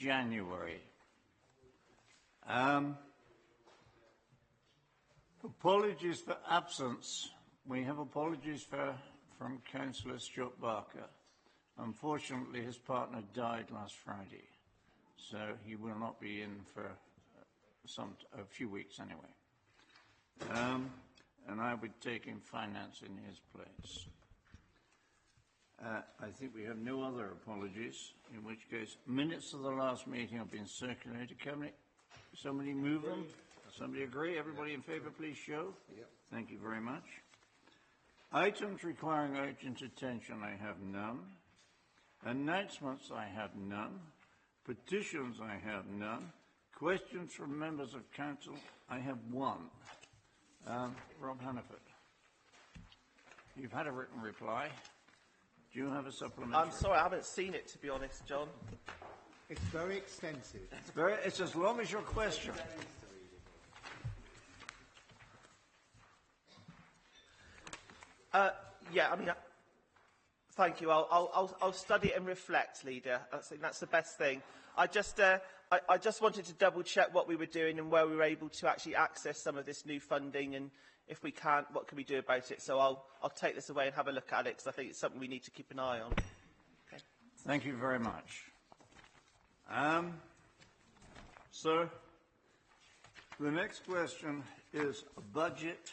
January. Apologies for absence. We have apologies from Councillor Stuart Barker. Unfortunately, his partner died last Friday, so he will not be in for a few weeks anyway. And I would take in finance in his place. I think we have no other apologies, in which case minutes of the last meeting have been circulated. Cabinet, somebody move them? Somebody agree? Everybody in favour, please show. Yep. Thank you very much. Items requiring urgent attention, I have none. Announcements, I have none. Petitions, I have none. Questions from members of council, I have one. Rob Hannaford. You've had a written reply. Do you have a supplementary? I'm sorry, I haven't seen it, to be honest, John. It's very extensive. It's as long as your question. Yeah, I mean, thank you. I'll study it and reflect, Leader. I think that's the best thing. I just wanted to double check what we were doing and where we were able to actually access some of this new funding, and if we can't, what can we do about it? So I'll take this away and have a look at it, because I think it's something we need to keep an eye on. Okay. Thank you very much. So the next question is a budget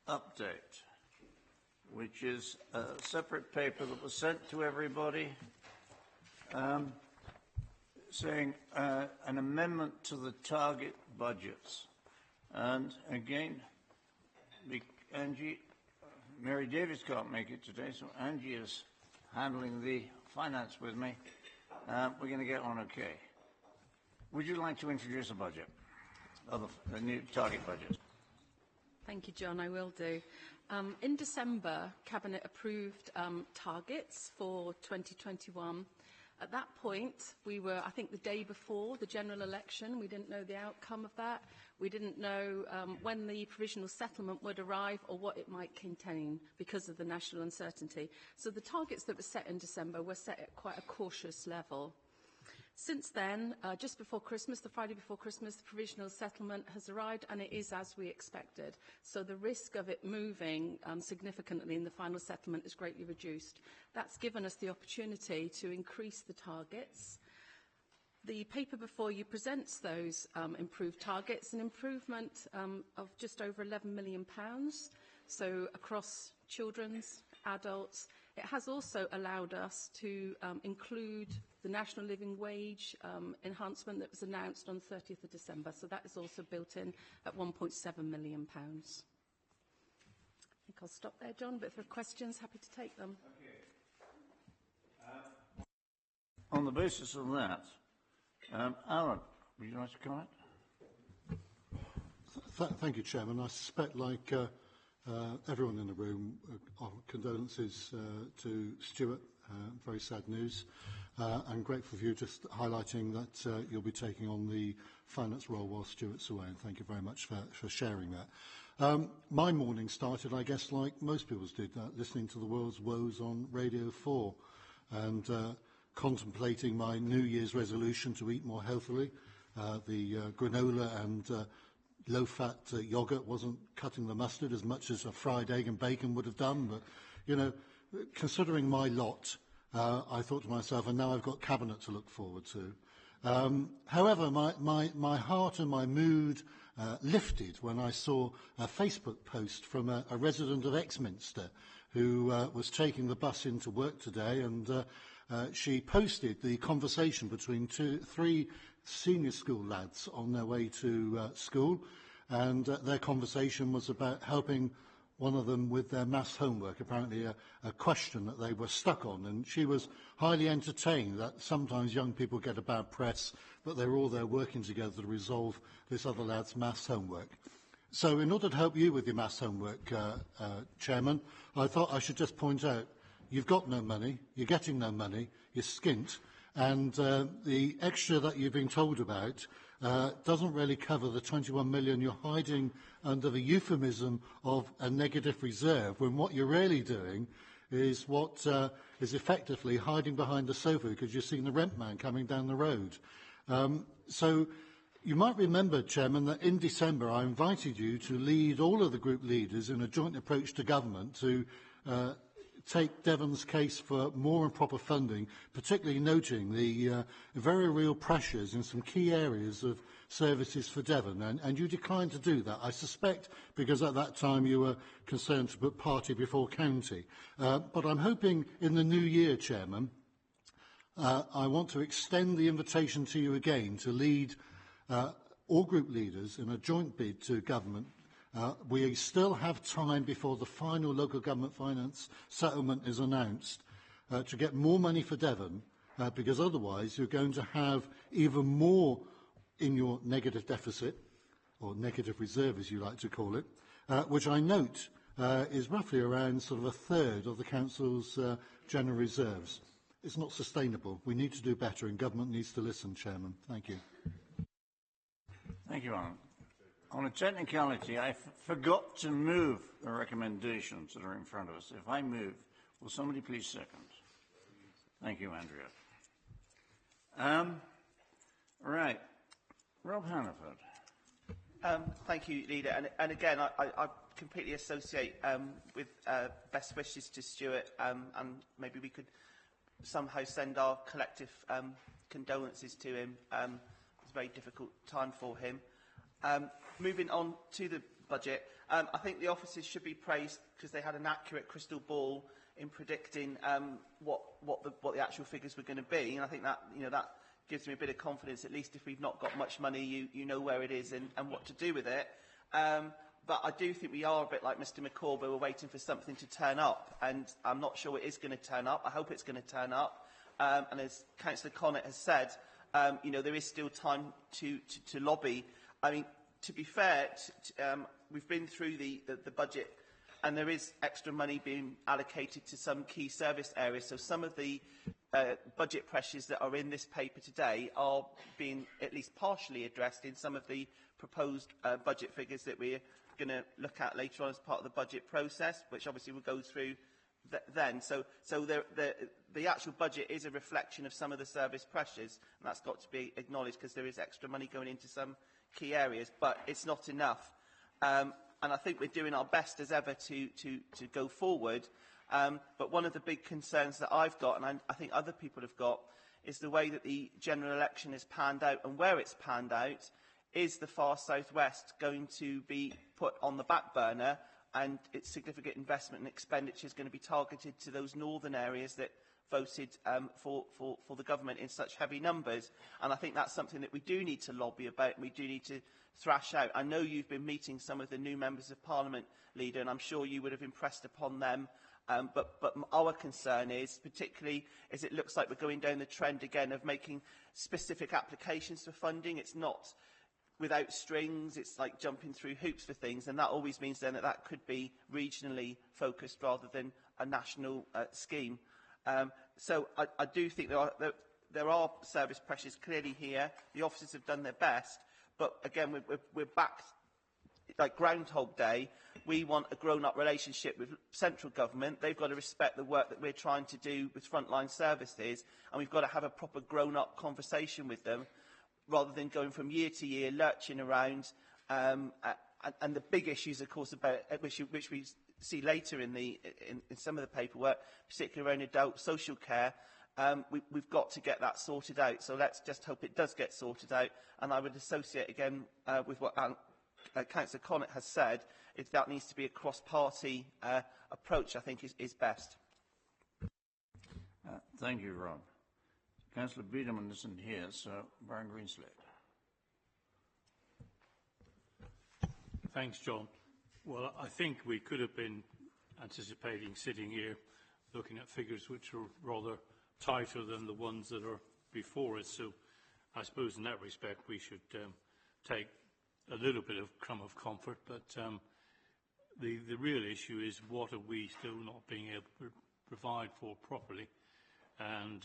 update, which is a separate paper that was sent to everybody, saying an amendment to the target budgets. And again, Angie, Mary Davis can't make it today, so Angie is handling the finance with me. We're going to get on okay. Would you like to introduce a budget, the new target budget? Thank you, John. I will do. In December, Cabinet approved targets for 2021. At that point, we were, I think, the day before the general election. We didn't know the outcome of that. We didn't know when the provisional settlement would arrive or what it might contain because of the national uncertainty. So the targets that were set in December were set at quite a cautious level. Since then, just before Christmas, the Friday before Christmas, the provisional settlement has arrived, and it is as we expected. So the risk of it moving significantly in the final settlement is greatly reduced. That's given us the opportunity to increase the targets. The paper before you presents those improved targets, an improvement of just over £11 million, so across children's, adults. It has also allowed us to include the national living wage enhancement that was announced on 30th of December. So that is also built in at £1.7 million. I think I'll stop there, John, but if there are questions, happy to take them. Okay. On the basis of that, Alan, would you like to comment? Thank you, Chairman. I suspect, like everyone in the room, our condolences to Stuart. Very sad news. I'm grateful for you just highlighting that you'll be taking on the finance role while Stuart's away, and thank you very much for sharing that. My morning started, I guess, like most people's did, listening to the world's woes on Radio 4 and contemplating my New Year's resolution to eat more healthily. The granola and low-fat yoghurt wasn't cutting the mustard as much as a fried egg and bacon would have done, but, you know, considering my lot, I thought to myself, and now I've got Cabinet to look forward to. However, my heart and my mood lifted when I saw a Facebook post from a resident of Exminster who was taking the bus into work today, and she posted the conversation between three senior school lads on their way to school, and their conversation was about helping one of them with their maths homework, apparently a question that they were stuck on. And she was highly entertained that sometimes young people get a bad press, but they're all there working together to resolve this other lad's maths homework. So in order to help you with your maths homework, Chairman, I thought I should just point out, you've got no money, you're getting no money, you're skint, and the extra that you've been told about doesn't really cover the 21 million you're hiding under the euphemism of a negative reserve, when what you're really doing is what is effectively hiding behind the sofa because you're seeing the rent man coming down the road. So you might remember, Chairman, that in December I invited you to lead all of the group leaders in a joint approach to government to take Devon's case for more and proper funding, particularly noting the very real pressures in some key areas of services for Devon, and you declined to do that. I suspect because at that time you were concerned to put party before county. But I'm hoping in the new year, Chairman, I want to extend the invitation to you again to lead all group leaders in a joint bid to government. We still have time before the final local government finance settlement is announced to get more money for Devon, because otherwise you're going to have even more in your negative deficit, or negative reserve as you like to call it, which I note is roughly around sort of a third of the Council's general reserves. It's not sustainable. We need to do better, and government needs to listen, Chairman. Thank you. Thank you, Alan. On a technicality, I forgot to move the recommendations that are in front of us. If I move, will somebody please second? Thank you, Andrea. Right. Rob Hannaford. Thank you, Leader. And again, I completely associate with best wishes to Stuart, and maybe we could somehow send our collective condolences to him. It's a very difficult time for him. Moving on to the budget, I think the officers should be praised because they had an accurate crystal ball in predicting what the actual figures were going to be, and I think that that gives me a bit of confidence. At least if we've not got much money, you know where it is and what to do with it. But I do think we are a bit like Mr McCall, but we're waiting for something to turn up, and I'm not sure it is going to turn up. I hope it's going to turn up, and as Councillor Connett has said, there is still time to lobby. I mean, to be fair, we've been through the budget, and there is extra money being allocated to some key service areas. So some of the budget pressures that are in this paper today are being at least partially addressed in some of the proposed budget figures that we're going to look at later on as part of the budget process, which obviously will go through then. So the actual budget is a reflection of some of the service pressures, and that's got to be acknowledged because there is extra money going into some key areas, but it's not enough. And I think we're doing our best as ever to go forward. But one of the big concerns that I've got, and I think other people have got, is the way that the general election is panned out, and where it's panned out. Is the far southwest going to be put on the back burner, and its significant investment and expenditure is going to be targeted to those northern areas that voted for the government in such heavy numbers? And I think that's something that we do need to lobby about, and we do need to thrash out. I know you've been meeting some of the new members of Parliament, Leader, and I'm sure you would have impressed upon them. But our concern is, particularly as it looks like we're going down the trend again of making specific applications for funding. It's not without strings, it's like jumping through hoops for things, and that always means then that could be regionally focused rather than a national scheme. So I do think there are service pressures clearly here. The officers have done their best, but again, we're back like Groundhog Day. We want a grown-up relationship with central government. They've got to respect the work that we're trying to do with frontline services, and we've got to have a proper grown-up conversation with them, rather than going from year to year, lurching around. And the big issues, of course, about which we see later in some of the paperwork, particularly around adult social care, we've got to get that sorted out. So let's just hope it does get sorted out. And I would associate again with what Councillor Connett has said, is that needs to be a cross-party approach, I think, is best. Thank you, Rob. Councillor Biederman isn't here, so Brian Greenslade. Thanks, John. Well, I think we could have been anticipating sitting here looking at figures which are rather tighter than the ones that are before us. So I suppose in that respect we should take a little bit of crumb of comfort. But the real issue is what are we still not being able to provide for properly. And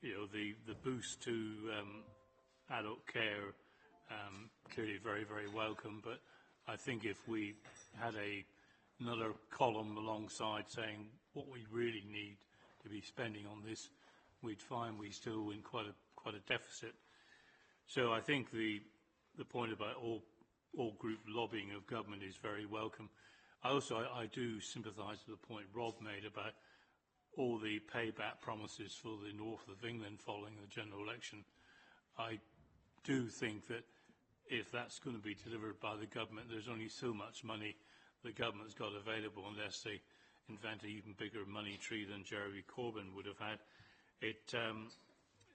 the boost to adult care clearly very, very welcome, but I think if we had another column alongside saying what we really need to be spending on this, we'd find we still in quite quite a deficit. So I think the point about all group lobbying of government is very welcome. I do sympathise with the point Rob made about all the payback promises for the north of England following the general election. I do think that if that's going to be delivered by the government, there's only so much money the government's got available unless they invent an even bigger money tree than Jeremy Corbyn would have had.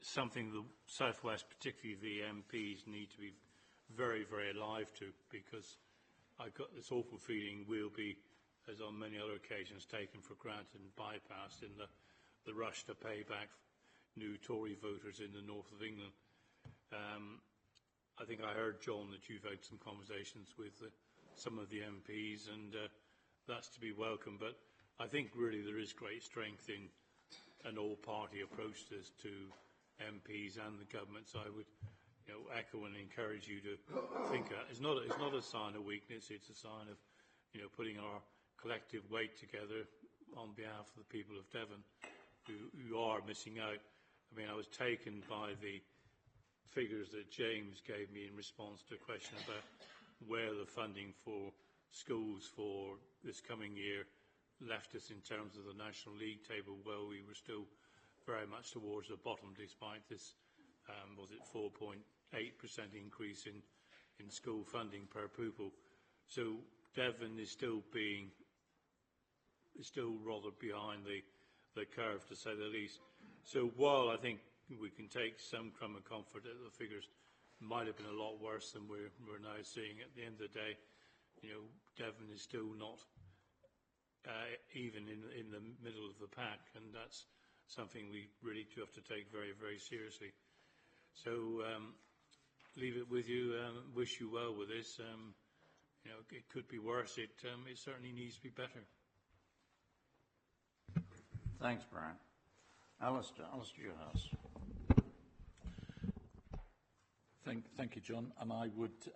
Something the South West, particularly the MPs, need to be very, very alive to, because I've got this awful feeling we'll be, as on many other occasions, taken for granted and bypassed in the rush to pay back new Tory voters in the north of England. I think I heard, John, that you've had some conversations with some of the MPs, and that's to be welcome. But I think really there is great strength in an all-party approach to MPs and the government. So I would echo and encourage you to think that. It's not a sign of weakness, it's a sign of putting our collective weight together on behalf of the people of Devon who are missing out. I mean, I was taken by the figures that James gave me in response to a question about where the funding for schools for this coming year left us in terms of the National League table. Well, we were still very much towards the bottom despite this, was it 4.8% increase in school funding per pupil. So Devon is still rather behind the curve, to say the least. So while I think we can take some crumb of comfort that the figures might have been a lot worse than we're now seeing, at the end of the day, Devon is still not even in the middle of the pack, and that's something we really do have to take very, very seriously. So leave it with you. Wish you well with this. It could be worse. It certainly needs to be better. Thanks, Brian. Alistair House. Thank you, John. And I would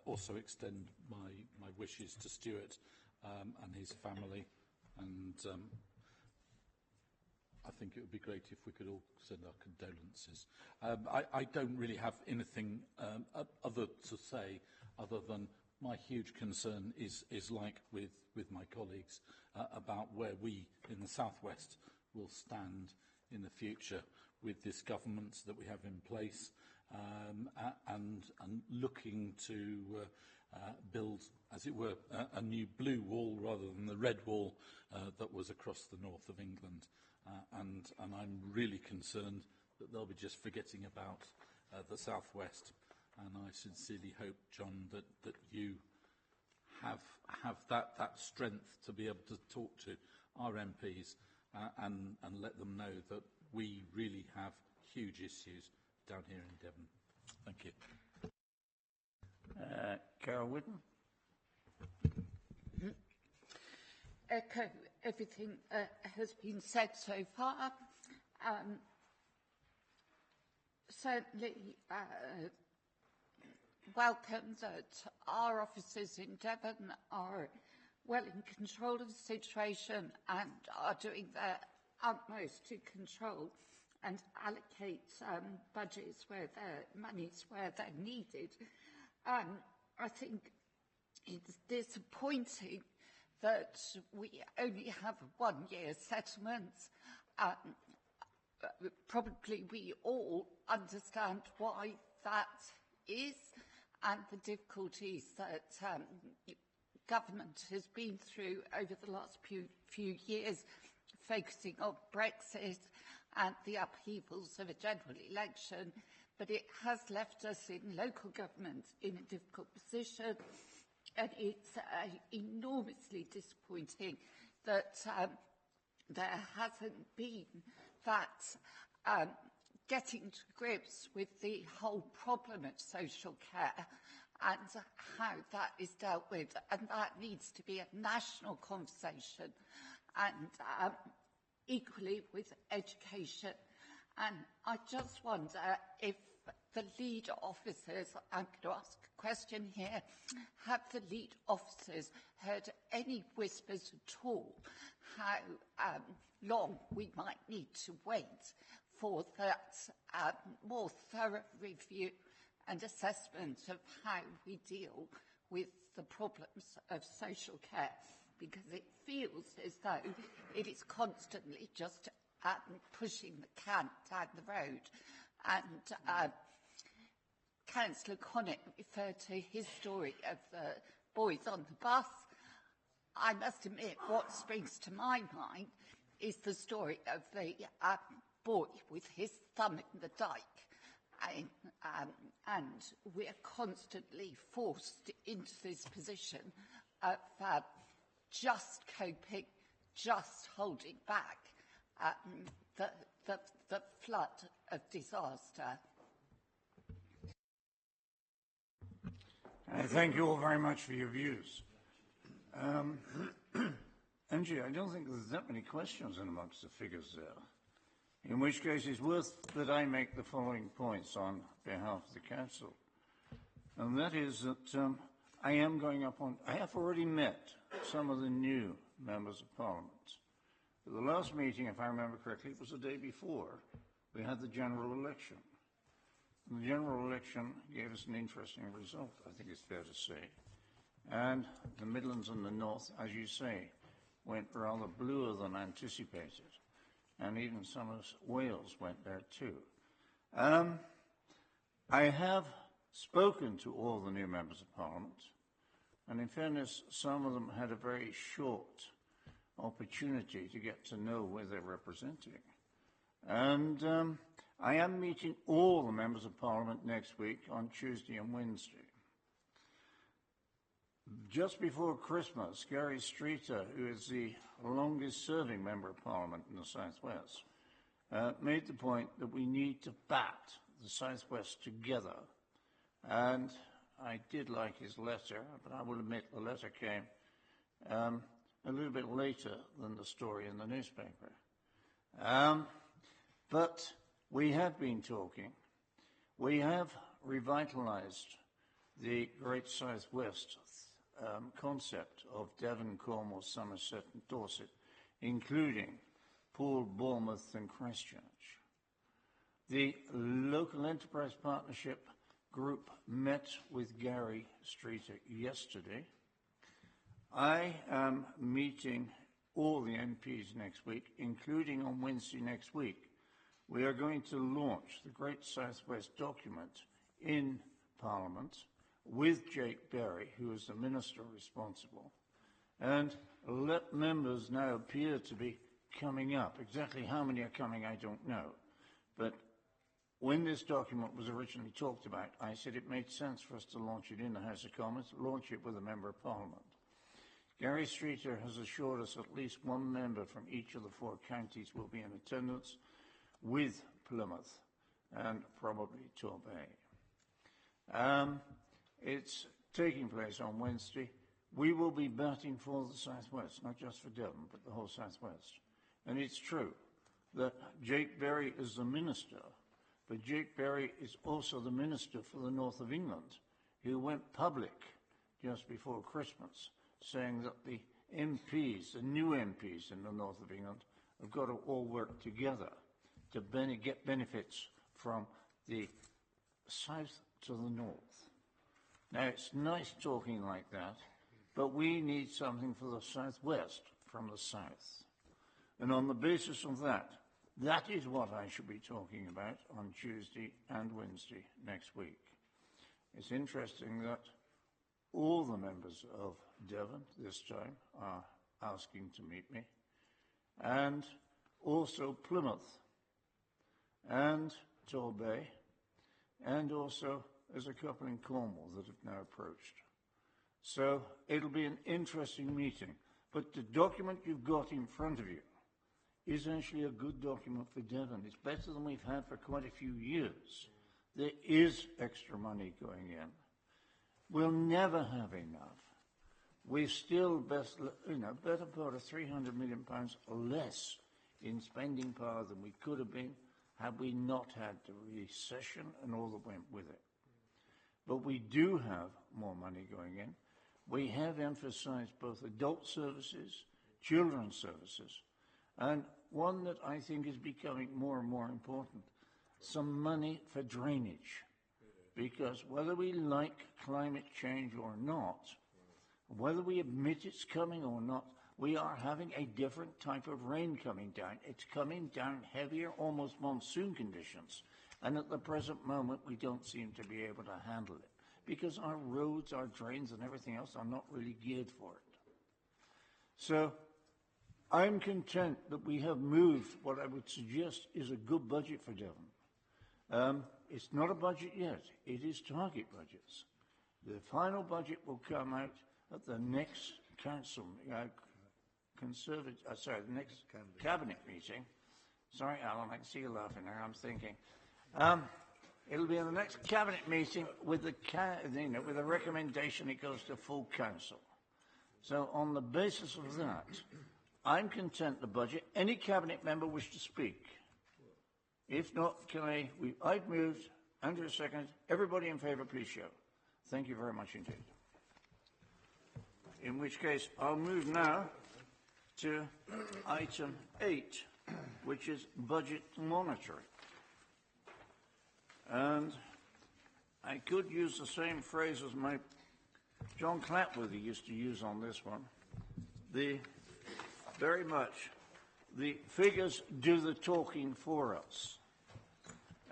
also extend my wishes to Stuart and his family. And I think it would be great if we could all send our condolences. I don't really have anything other to say other than my huge concern is like with my colleagues about where we in the South West will stand in the future with this government that we have in place, and looking to build, as it were, a new blue wall rather than the red wall that was across the north of England. And I'm really concerned that they'll be just forgetting about the South West. And I sincerely hope, John, that you have that strength to be able to talk to our MPs and let them know that we really have huge issues down here in Devon. Thank you. Carol Whitten. Echo everything has been said so far. Certainly welcome that our officers in Devon are well in control of the situation and are doing their utmost to control and allocate budgets where monies where they're needed. I think it's disappointing that we only have one-year settlements. Probably we all understand why that is and the difficulties that government has been through over the last few years, focusing on Brexit and the upheavals of a general election. But it has left us in local government in a difficult position, and it's enormously disappointing that there hasn't been that getting to grips with the whole problem of social care and how that is dealt with, and that needs to be a national conversation, and equally with education. And I just wonder if the lead officers, I'm going to ask a question here, have the lead officers heard any whispers at all how long we might need to wait for that more thorough review and assessment of how we deal with the problems of social care, because it feels as though it is constantly just pushing the can down the road. And Councillor Connett referred to his story of the boys on the bus. I must admit, what springs to my mind is the story of the boy with his thumb in the dike. And we're constantly forced into this position of just coping, just holding back the flood of disaster. Thank you all very much for your views. Angie, I don't think there's that many questions in amongst the figures there, in which case it's worth that I make the following points on behalf of the Council. And that is that I have already met some of the new members of Parliament. At the last meeting, if I remember correctly, it was the day before, we had the general election. And the general election gave us an interesting result, I think it's fair to say. And the Midlands and the North, as you say, went rather bluer than anticipated. And even some of Wales went there too. I have spoken to all the new members of Parliament, and in fairness, some of them had a very short opportunity to get to know where they're representing. And I am meeting all the members of Parliament next week on Tuesday and Wednesday. Just before Christmas, Gary Streeter, who is the longest-serving member of Parliament in the South West, made the point that we need to bat the South West together. And I did like his letter, but I will admit the letter came a little bit later than the story in the newspaper. But we have been talking. We have revitalised the Great South West concept of Devon, Cornwall, Somerset and Dorset, including Poole, Bournemouth and Christchurch. The Local Enterprise Partnership group met with Gary Streeter yesterday. I am meeting all the MPs next week, including on Wednesday next week. We are going to launch the Great South West document in Parliament with Jake Berry, who is the Minister responsible. And members now appear to be coming up. Exactly how many are coming, I don't know. But when this document was originally talked about, I said it made sense for us to launch it in the House of Commons, launch it with a Member of Parliament. Gary Streeter has assured us at least one member from each of the 4 counties will be in attendance, with Plymouth and probably Torbay. It's taking place on Wednesday. We will be batting for the South West, not just for Devon, but the whole South West. And it's true that Jake Berry is the Minister, but Jake Berry is also the Minister for the North of England, who went public just before Christmas, saying that the MPs, the new MPs in the North of England, have got to all work together to get benefits from the south to the north. Now, it's nice talking like that, but we need something for the southwest from the south. And on the basis of that, that is what I should be talking about on Tuesday and Wednesday next week. It's interesting that all the members of Devon this time are asking to meet me, and also Plymouth and Torbay, and also there's a couple in Cornwall that have now approached. So it'll be an interesting meeting. But the document you've got in front of you is actually a good document for Devon. It's better than we've had for quite a few years. There is extra money going in. We'll never have enough. We're still better part of £300 million less in spending power than we could have been had we not had the recession and all that went with it. But we do have more money going in. We have emphasised both adult services, children's services, and one that I think is becoming more and more important, some money for drainage. Because whether we like climate change or not, whether we admit it's coming or not, we are having a different type of rain coming down. It's coming down heavier, almost monsoon conditions. And at the present moment, we don't seem to be able to handle it because our roads, our drains, and everything else are not really geared for it. So I'm content that we have moved what I would suggest is a good budget for Devon. It's not a budget yet. It is target budgets. The final budget will come out at the next council, the next cabinet meeting. Sorry, Alan, I can see you laughing there. I'm thinking. It'll be in the next cabinet meeting with with a recommendation it goes to full council. So on the basis of that, I'm content the budget. Any cabinet member wish to speak? If not, I've moved. Andrew second. Everybody in favour, please show. Thank you very much indeed. In which case, I'll move now to item 8, which is budget monitoring. And I could use the same phrase as my John Clapworthy used to use on this one. Very much, the figures do the talking for us.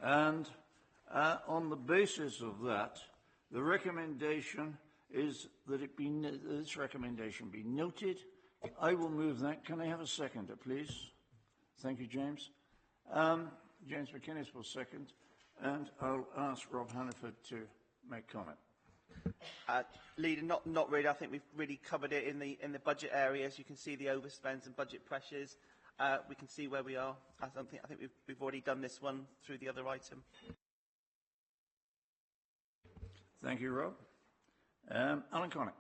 And on the basis of that, the recommendation is that this recommendation be noted. I will move that. Can I have a seconder, please? Thank you, James. James McInnes will second. And I'll ask Rob Hannaford to make comment. Leader, not really. I think we've really covered it in the budget areas. You can see the overspends and budget pressures. We can see where we are. I think we've already done this one through the other item. Thank you, Rob. Alan Connick.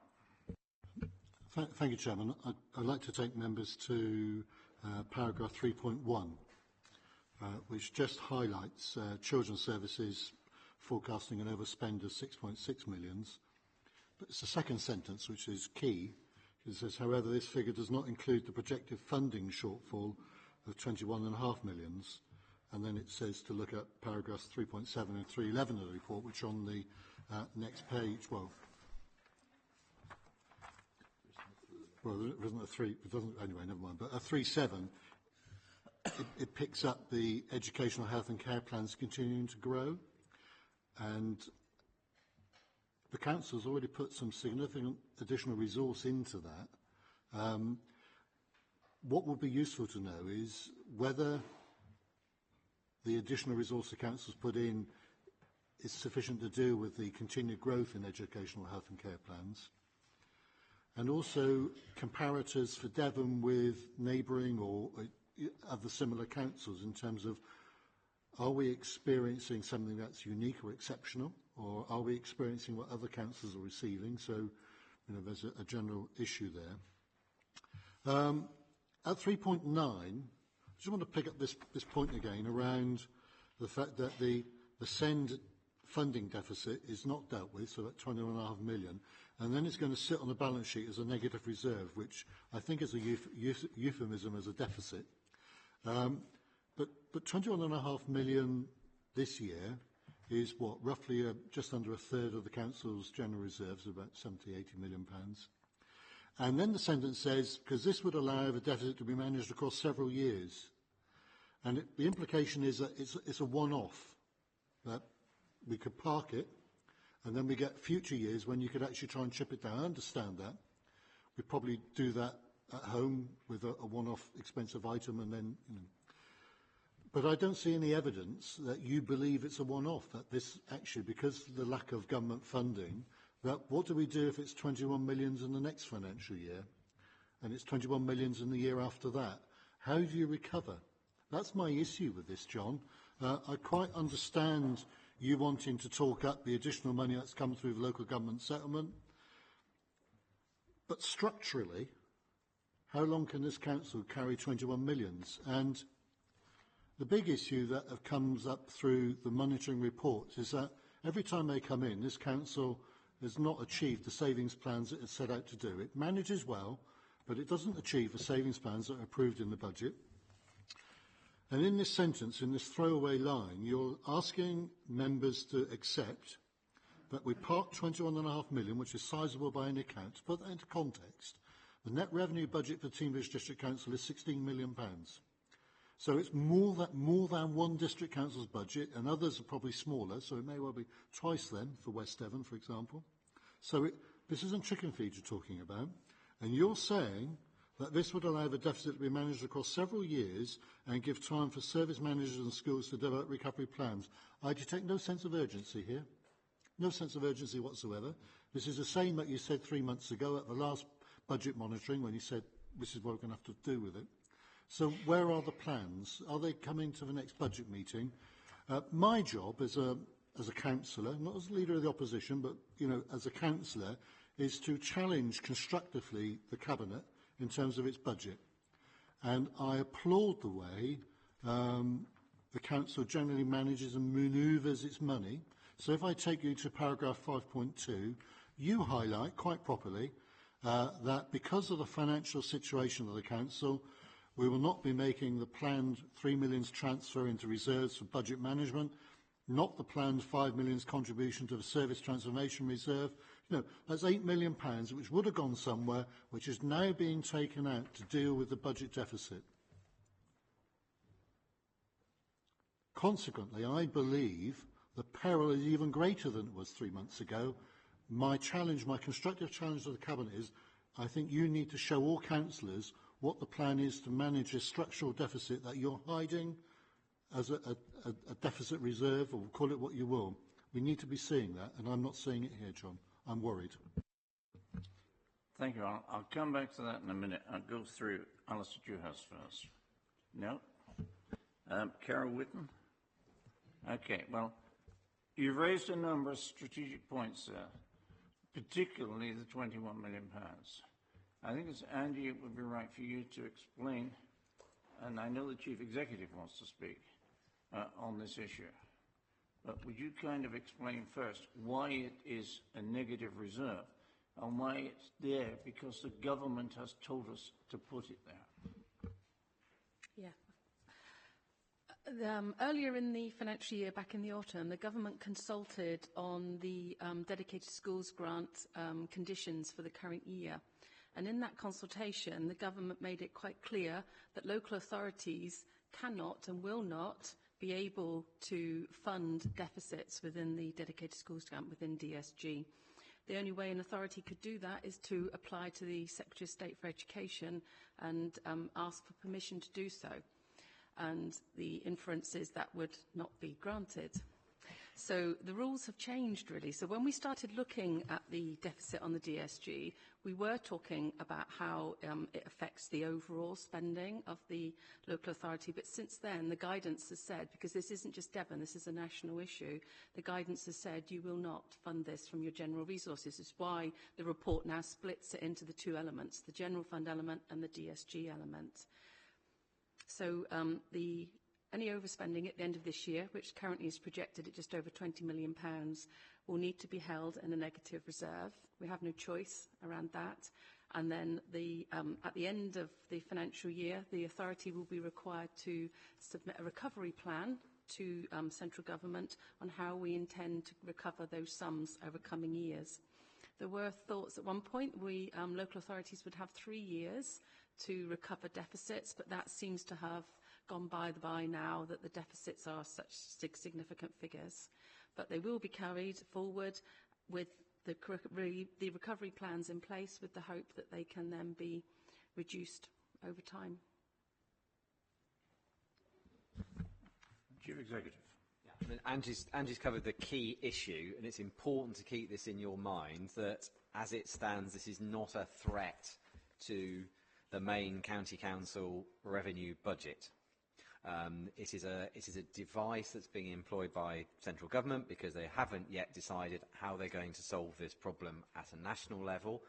Thank you, Chairman. I'd like to take members to paragraph 3.1, which just highlights children's services forecasting an overspend of 6.6 million. But it's the second sentence which is key. It says, however, this figure does not include the projected funding shortfall of 21.5 million. And then it says to look at paragraphs 3.7 and 3.11 of the report, which are on the next page. Well, there isn't a 3, it doesn't, anyway, never mind. But a 3.7, it picks up the educational health and care plans continuing to grow. And the council's already put some significant additional resource into that. What would be useful to know is whether the additional resource the council's put in is sufficient to deal with the continued growth in educational health and care plans. And also comparators for Devon with neighbouring or other similar councils in terms of, are we experiencing something that's unique or exceptional, or are we experiencing what other councils are receiving? So, there's a general issue there. At 3.9, I just want to pick up this point again around the fact that the SEND funding deficit is not dealt with, so that 21.5 million, and then it's going to sit on the balance sheet as a negative reserve, which I think is a euphemism as a deficit. But 21.5 million this year is what, roughly just under a third of the council's general reserves, about 70-80 million pounds. And then the sentence says, because this would allow the deficit to be managed across several years. And the implication is that it's a one-off, that we could park it, and then we get future years when you could actually try and chip it down. I understand that. We'd probably do that at home with a one-off expensive item, and then, But I don't see any evidence that you believe it's a one-off, that this actually, because of the lack of government funding, that what do we do if it's 21 million in the next financial year, and it's 21 million in the year after that? How do you recover? That's my issue with this, John. I quite understand you wanting to talk up the additional money that's come through the local government settlement, but structurally, how long can this council carry 21 million? And the big issue that comes up through the monitoring reports is that every time they come in, this council has not achieved the savings plans it has set out to do. It manages well, but it doesn't achieve the savings plans that are approved in the budget. And in this sentence, in this throwaway line, you're asking members to accept that we parked 21.5 million, which is sizable by any account. To put that into context, the net revenue budget for Teambridge District Council is £16 million. So it's more than one district council's budget, and others are probably smaller, so it may well be twice then for West Devon, for example. So this isn't chicken feed you're talking about, and you're saying that this would allow the deficit to be managed across several years and give time for service managers and schools to develop recovery plans. I detect no sense of urgency here, no sense of urgency whatsoever. This is the same that you said 3 months ago at the last budget monitoring when you said this is what we're going to have to do with it. So where are the plans? Are they coming to the next budget meeting? My job as a councillor, not as leader of the opposition, but as a councillor, is to challenge constructively the Cabinet in terms of its budget. And I applaud the way the Council generally manages and manoeuvres its money. So if I take you to paragraph 5.2, you highlight quite properly that because of the financial situation of the Council, we will not be making the planned £3 million transfer into reserves for budget management, not the planned £5 million contribution to the Service Transformation Reserve. That's £8 million, which would have gone somewhere, which is now being taken out to deal with the budget deficit. Consequently, I believe the peril is even greater than it was 3 months ago. My constructive challenge to the Cabinet is, I think you need to show all councillors what the plan is to manage a structural deficit that you're hiding as a deficit reserve, or call it what you will. We need to be seeing that, and I'm not seeing it here, John. I'm worried. Thank you. I'll come back to that in a minute. I'll go through Alistair Dewhouse first. No? Carol Whitten? Okay, well, you've raised a number of strategic points there, particularly the £21 million. I think it's, Andy, it would be right for you to explain, and I know the Chief Executive wants to speak on this issue, but would you kind of explain first why it is a negative reserve and why it's there because the government has told us to put it there? Yeah. Earlier in the financial year, back in the autumn, the government consulted on the dedicated schools grant conditions for the current year. And in that consultation, the government made it quite clear that local authorities cannot and will not be able to fund deficits within the dedicated schools grant within DSG. The only way an authority could do that is to apply to the Secretary of State for Education and ask for permission to do so. And the inference is that would not be granted. So the rules have changed, really. So when we started looking at the deficit on the DSG, we were talking about how it affects the overall spending of the local authority. But since then, the guidance has said, because this isn't just Devon, this is a national issue, the guidance has said you will not fund this from your general resources. It's why the report now splits it into the two elements, the general fund element and the DSG element. So any overspending at the end of this year, which currently is projected at just over £20 million, will need to be held in a negative reserve. We have no choice around that. And then at the end of the financial year, the authority will be required to submit a recovery plan to central government on how we intend to recover those sums over coming years. There were thoughts at one point local authorities would have 3 years to recover deficits, but that seems to have gone by the by now that the deficits are such significant figures. But they will be carried forward with the recovery plans in place with the hope that they can then be reduced over time. Chief Executive. Yeah, I mean, Angie's covered the key issue, and it's important to keep this in your mind that as it stands, this is not a threat to the main county council revenue budget. It is a device that's being employed by central government because they haven't yet decided how they're going to solve this problem at a national level.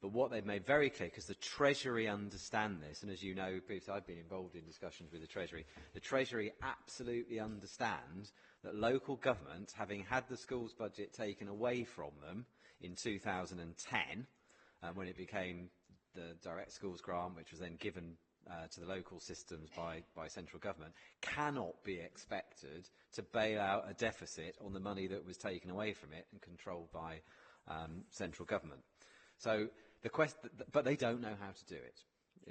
But what they've made very clear, because the Treasury understand this, and as you know, because I've been involved in discussions with the Treasury absolutely understand that local government, having had the schools budget taken away from them in 2010, when it became the direct schools grant, which was then given to the local systems by central government cannot be expected to bail out a deficit on the money that was taken away from it and controlled by central government. So the question, but they don't know how to do it,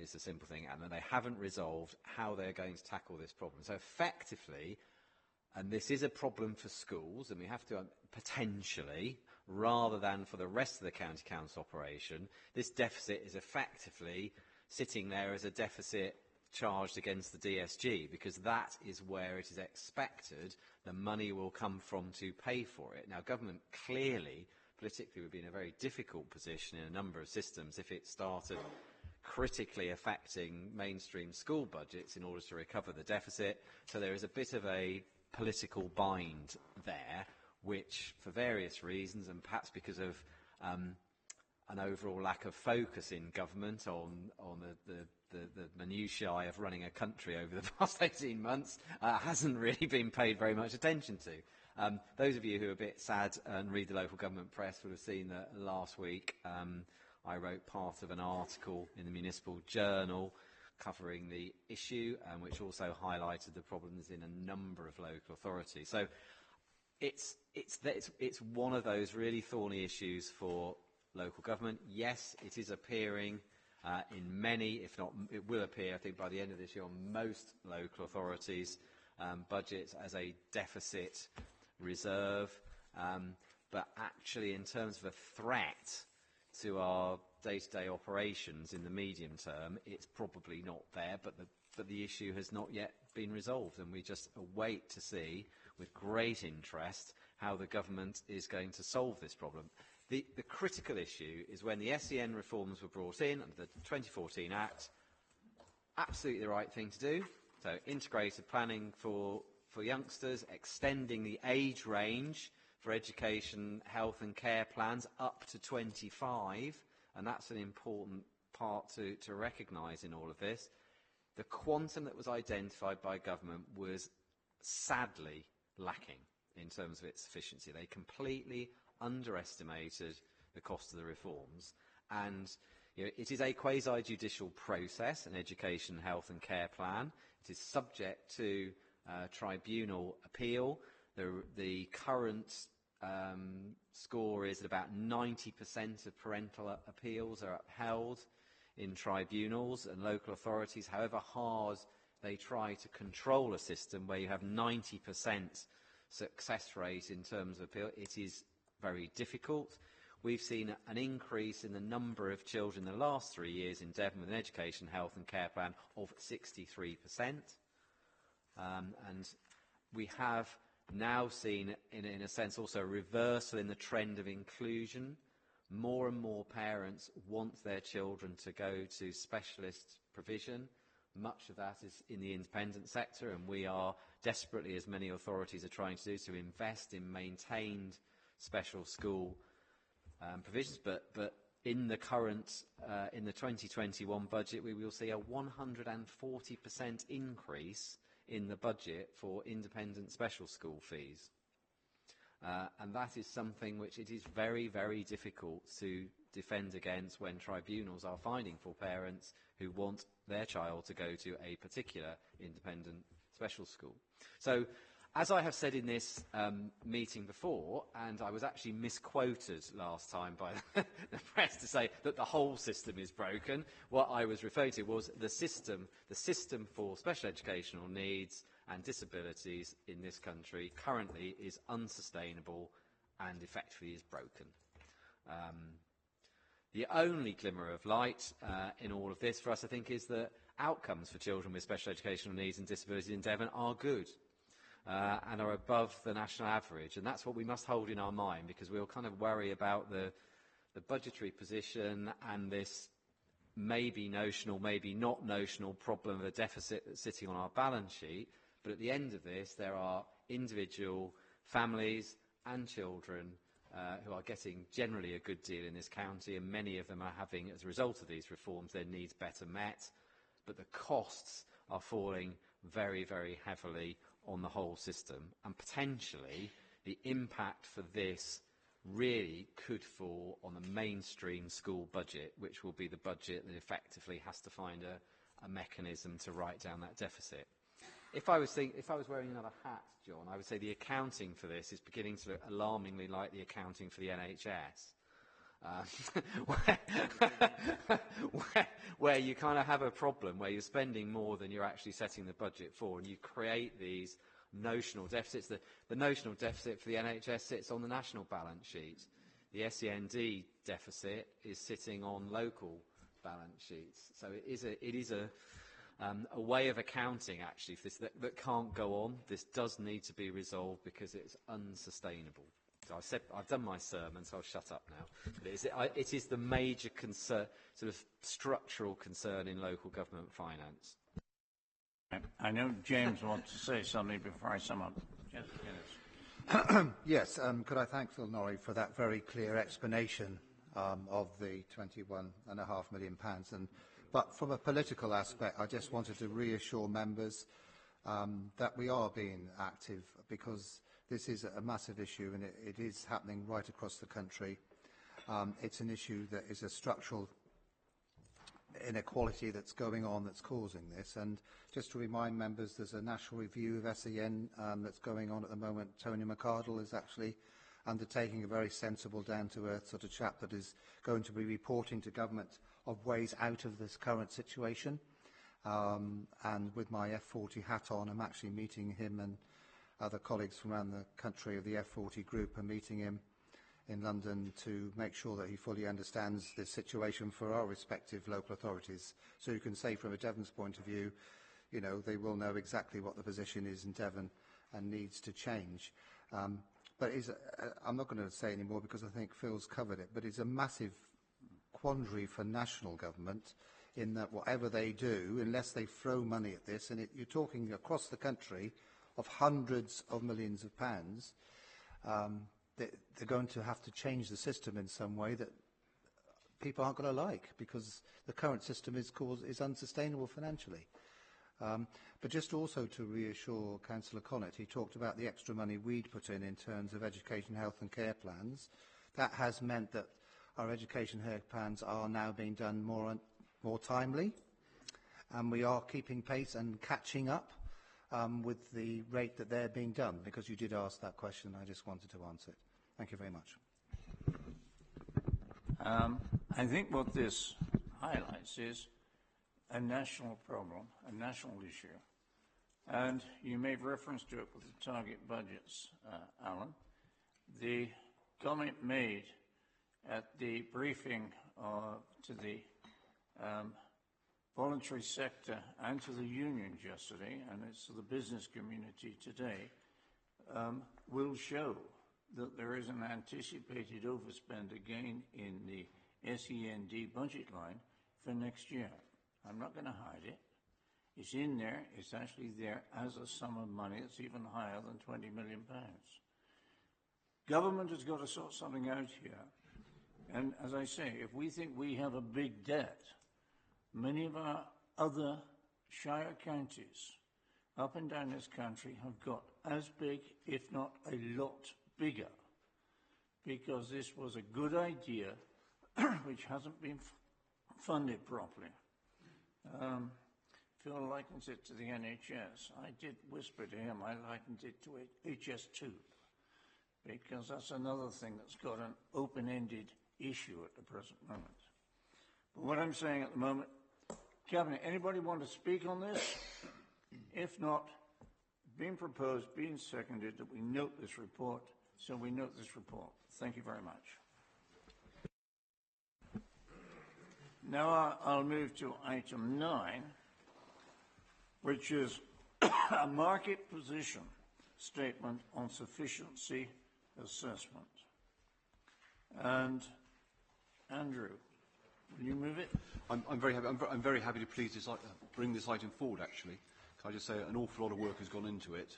is the simple thing, and they haven't resolved how they're going to tackle this problem. So effectively, and this is a problem for schools, and we have to potentially, rather than for the rest of the county council operation, this deficit is effectively sitting there as a deficit charged against the DSG, because that is where it is expected the money will come from to pay for it. Now, government clearly, politically, would be in a very difficult position in a number of systems if it started critically affecting mainstream school budgets in order to recover the deficit. So there is a bit of a political bind there, which, for various reasons, and perhaps because of an overall lack of focus in government on the minutiae of running a country over the past 18 months, hasn't really been paid very much attention to. Those of you who are a bit sad and read the local government press would have seen that last week I wrote part of an article in the Municipal Journal covering the issue, which also highlighted the problems in a number of local authorities. So it's one of those really thorny issues for local government. Yes, it is appearing in many, if not, it will appear, I think, by the end of this year on most local authorities' budgets as a deficit reserve. But actually, in terms of a threat to our day-to-day operations in the medium term, it's probably not there, but the issue has not yet been resolved, and we just await to see with great interest how the government is going to solve this problem. The critical issue is when the SEN reforms were brought in under the 2014 Act, absolutely the right thing to do. So integrated planning for youngsters, extending the age range for education, health and care plans up to 25, and that's an important part to recognise in all of this. The quantum that was identified by government was sadly lacking in terms of its efficiency. They completely underestimated the cost of the reforms, and it is a quasi-judicial process, an education, health and care plan. It is subject to tribunal appeal. The current score is that about 90% of parental appeals are upheld in tribunals, and local authorities, however hard they try to control a system where you have 90% success rate in terms of appeal, it is very difficult. We've seen an increase in the number of children in the last 3 years in Devon with an education, health and care plan of 63%. And we have now seen, in a sense, also a reversal in the trend of inclusion. More and more parents want their children to go to specialist provision. Much of that is in the independent sector, and we are desperately, as many authorities are trying to do, to invest in maintained special school provisions. But in the current, in the 2021 budget, we will see a 140% increase in the budget for independent special school fees. And that is something which it is very, very difficult to defend against when tribunals are finding for parents who want their child to go to a particular independent special school. So, as I have said in this meeting before, and I was actually misquoted last time by the press to say that the whole system is broken, what I was referring to was the system for special educational needs and disabilities in this country currently is unsustainable and effectively is broken. The only glimmer of light in all of this for us, I think, is that outcomes for children with special educational needs and disabilities in Devon are good and are above the national average. And that's what we must hold in our mind, because we'll kind of worry about the budgetary position and this maybe notional, maybe not notional problem of a deficit that's sitting on our balance sheet. But at the end of this, there are individual families and children who are getting generally a good deal in this county, and many of them are having, as a result of these reforms, their needs better met. But the costs are falling very, very heavily on the whole system, and potentially the impact for this really could fall on the mainstream school budget, which will be the budget that effectively has to find a mechanism to write down that deficit. If I was wearing another hat, John, I would say the accounting for this is beginning to look alarmingly like the accounting for the NHS. Where you kind of have a problem where you're spending more than you're actually setting the budget for, and you create these notional deficits. The notional deficit for the NHS sits on the national balance sheet. The SEND deficit is sitting on local balance sheets. So it is a way of accounting actually for this that can't go on. This does need to be resolved because it's unsustainable. So I've done my sermon, so I'll shut up now. But it is the major concern, sort of structural concern in local government finance. I know James wants to say something before I sum up. Yes, Yes, could I thank Phil Norrie for that very clear explanation of the £21.5 million. But from a political aspect, I just wanted to reassure members that we are being active, because this is a massive issue and it is happening right across the country. It's an issue that is a structural inequality that's going on that's causing this. And just to remind members, there's a national review of SEN that's going on at the moment. Tony McArdle is actually undertaking a very sensible, down-to-earth sort of chap that is going to be reporting to government of ways out of this current situation. And with my F40 hat on, I'm actually meeting him, and other colleagues from around the country of the F40 group are meeting him in London to make sure that he fully understands the situation for our respective local authorities. So you can say from a Devon's point of view, you know, they will know exactly what the position is in Devon and needs to change. But I'm not going to say any more because I think Phil's covered it, but it's a massive quandary for national government in that whatever they do, unless they throw money at this, and you're talking across the country of hundreds of millions of pounds, they're going to have to change the system in some way that people aren't going to like, because the current system is unsustainable financially. But just also to reassure Councillor Connaught, he talked about the extra money we'd put in terms of education, health and care plans. That has meant that our education health plans are now being done more timely, and we are keeping pace and catching up with the rate that they're being done, because you did ask that question. I just wanted to answer it. Thank you very much. I think what this highlights is a national problem, a national issue. And you made reference to it with the target budgets, Alan. The comment made at the briefing to the voluntary sector and to the unions yesterday, and it's to the business community today, will show that there is an anticipated overspend again in the SEND budget line for next year. I'm not going to hide it. It's in there. It's actually there as a sum of money that's even higher than £20 million. Government has got to sort something out here. And as I say, if we think we have a big debt, many of our other shire counties up and down this country have got as big, if not a lot bigger, because this was a good idea which hasn't been funded properly. Phil likens it to the NHS. I did whisper to him I likened it to HS2, because that's another thing that's got an open-ended issue at the present moment. But what I'm saying at the moment, Cabinet, anybody want to speak on this? If not, being proposed, being seconded, that we note this report, so we note this report. Thank you very much. Now I'll move to item 9, which is a market position statement on sufficiency assessment. And Andrew, will you move it? I'm very happy. I'm very happy to bring this item forward. Actually, can I just say an awful lot of work has gone into it,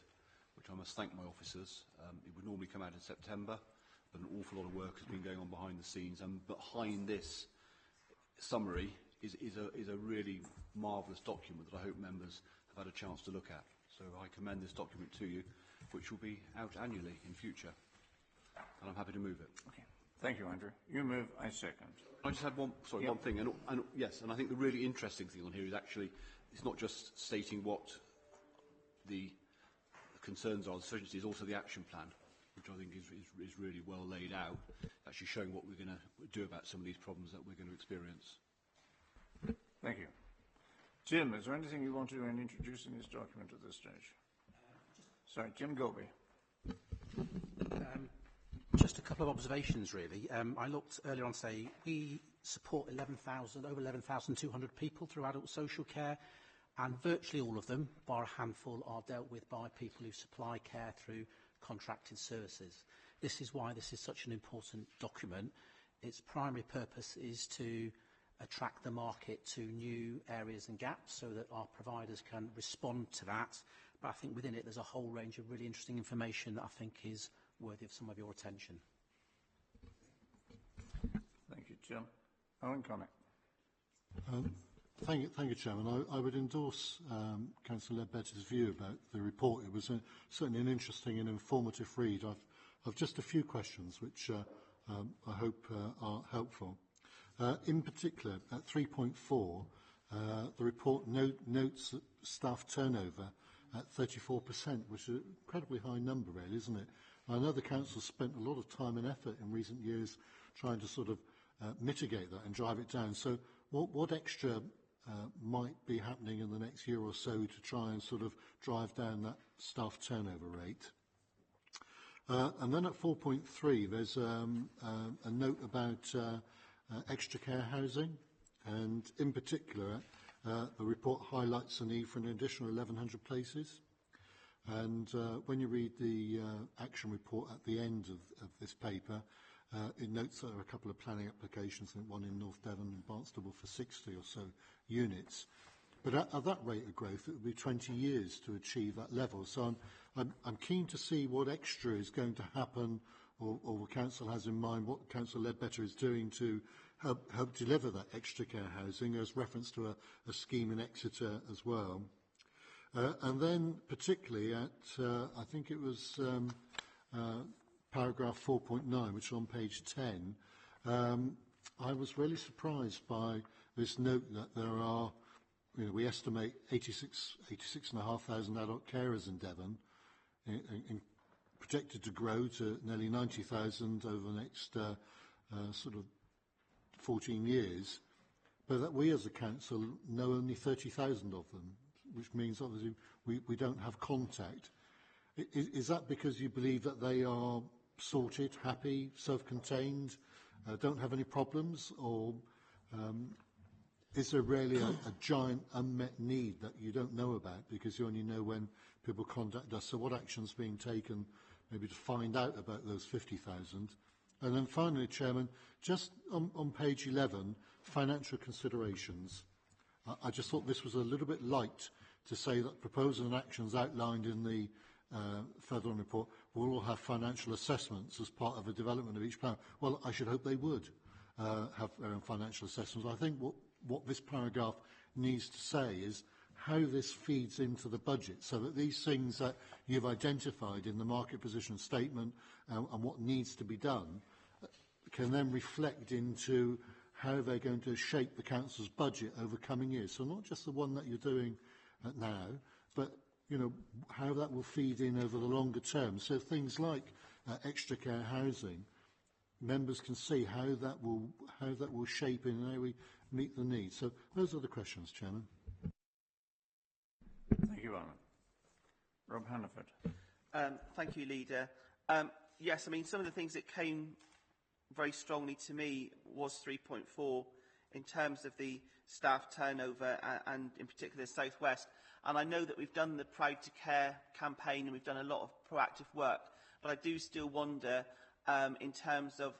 which I must thank my officers. It would normally come out in September, but an awful lot of work has been going on behind the scenes. And behind this summary is a really marvellous document that I hope members have had a chance to look at. So I commend this document to you, which will be out annually in future. And I'm happy to move it. Okay. Thank you, Andrew. You move, I second. I just had one thing, and yes, and I think the really interesting thing on here is actually, it's not just stating what the concerns are, the suggestions, is also the action plan, which I think is really well laid out, actually showing what we're going to do about some of these problems that we're going to experience. Thank you. Jim, is there anything you want to introduce in this document at this stage? Sorry, Jim Goby. Just a couple of observations, really. I looked earlier on to say we support over 11,200 people through adult social care, and virtually all of them, bar a handful, are dealt with by people who supply care through contracted services. This is why this is such an important document. Its primary purpose is to attract the market to new areas and gaps so that our providers can respond to that. But I think within it there's a whole range of really interesting information that I think is worthy of some of your attention. Thank you, Jim. Owen Connick. Thank you, Chairman. I would endorse Councillor Ledbetter's view about the report. It was certainly an interesting and informative read. I've just a few questions which I hope are helpful. In particular, at 3.4, the report notes that staff turnover at 34%, which is an incredibly high number, really, isn't it? I know the council spent a lot of time and effort in recent years trying to sort of mitigate that and drive it down. So what extra might be happening in the next year or so to try and sort of drive down that staff turnover rate? And then at 4.3, there's a note about extra care housing, and in particular, the report highlights the need for an additional 1,100 places. And when you read the action report at the end of this paper, it notes that there are a couple of planning applications, I think one in North Devon and Barnstable for 60 or so units. But at that rate of growth, it would be 20 years to achieve that level. So I'm keen to see what extra is going to happen, or the council has in mind what Councillor Ledbetter is doing to help deliver that extra care housing. There's reference to a scheme in Exeter as well. And then particularly at, I think it was paragraph 4.9, which is on page 10, I was really surprised by this note that there are, we estimate 86,500 adult carers in Devon, projected to grow to nearly 90,000 over the next sort of 14 years, but that we as a council know only 30,000 of them, which means obviously we don't have contact. Is that because you believe that they are sorted, happy, self-contained, don't have any problems, or is there really a giant unmet need that you don't know about because you only know when people contact us? So what action's being taken maybe to find out about those 50,000? And then finally, Chairman, just on page 11, financial considerations. I just thought this was a little bit light to say that proposals and actions outlined in the further on report will all have financial assessments as part of the development of each plan. Well, I should hope they would have their own financial assessments. I think what this paragraph needs to say is how this feeds into the budget, so that these things that you've identified in the market position statement and what needs to be done can then reflect into how they're going to shape the council's budget over coming years. So not just the one that you're doing now, but how that will feed in over the longer term. So things like extra care housing, members can see how that will shape in and how we meet the needs. So those are the questions, Chairman. Thank you, Alan. Rob Hannaford. Thank you, Leader. Yes, I mean, some of the things that came very strongly to me was 3.4 in terms of the staff turnover and in particular the South West. And I know that we've done the Proud to Care campaign and we've done a lot of proactive work, but I do still wonder in terms of,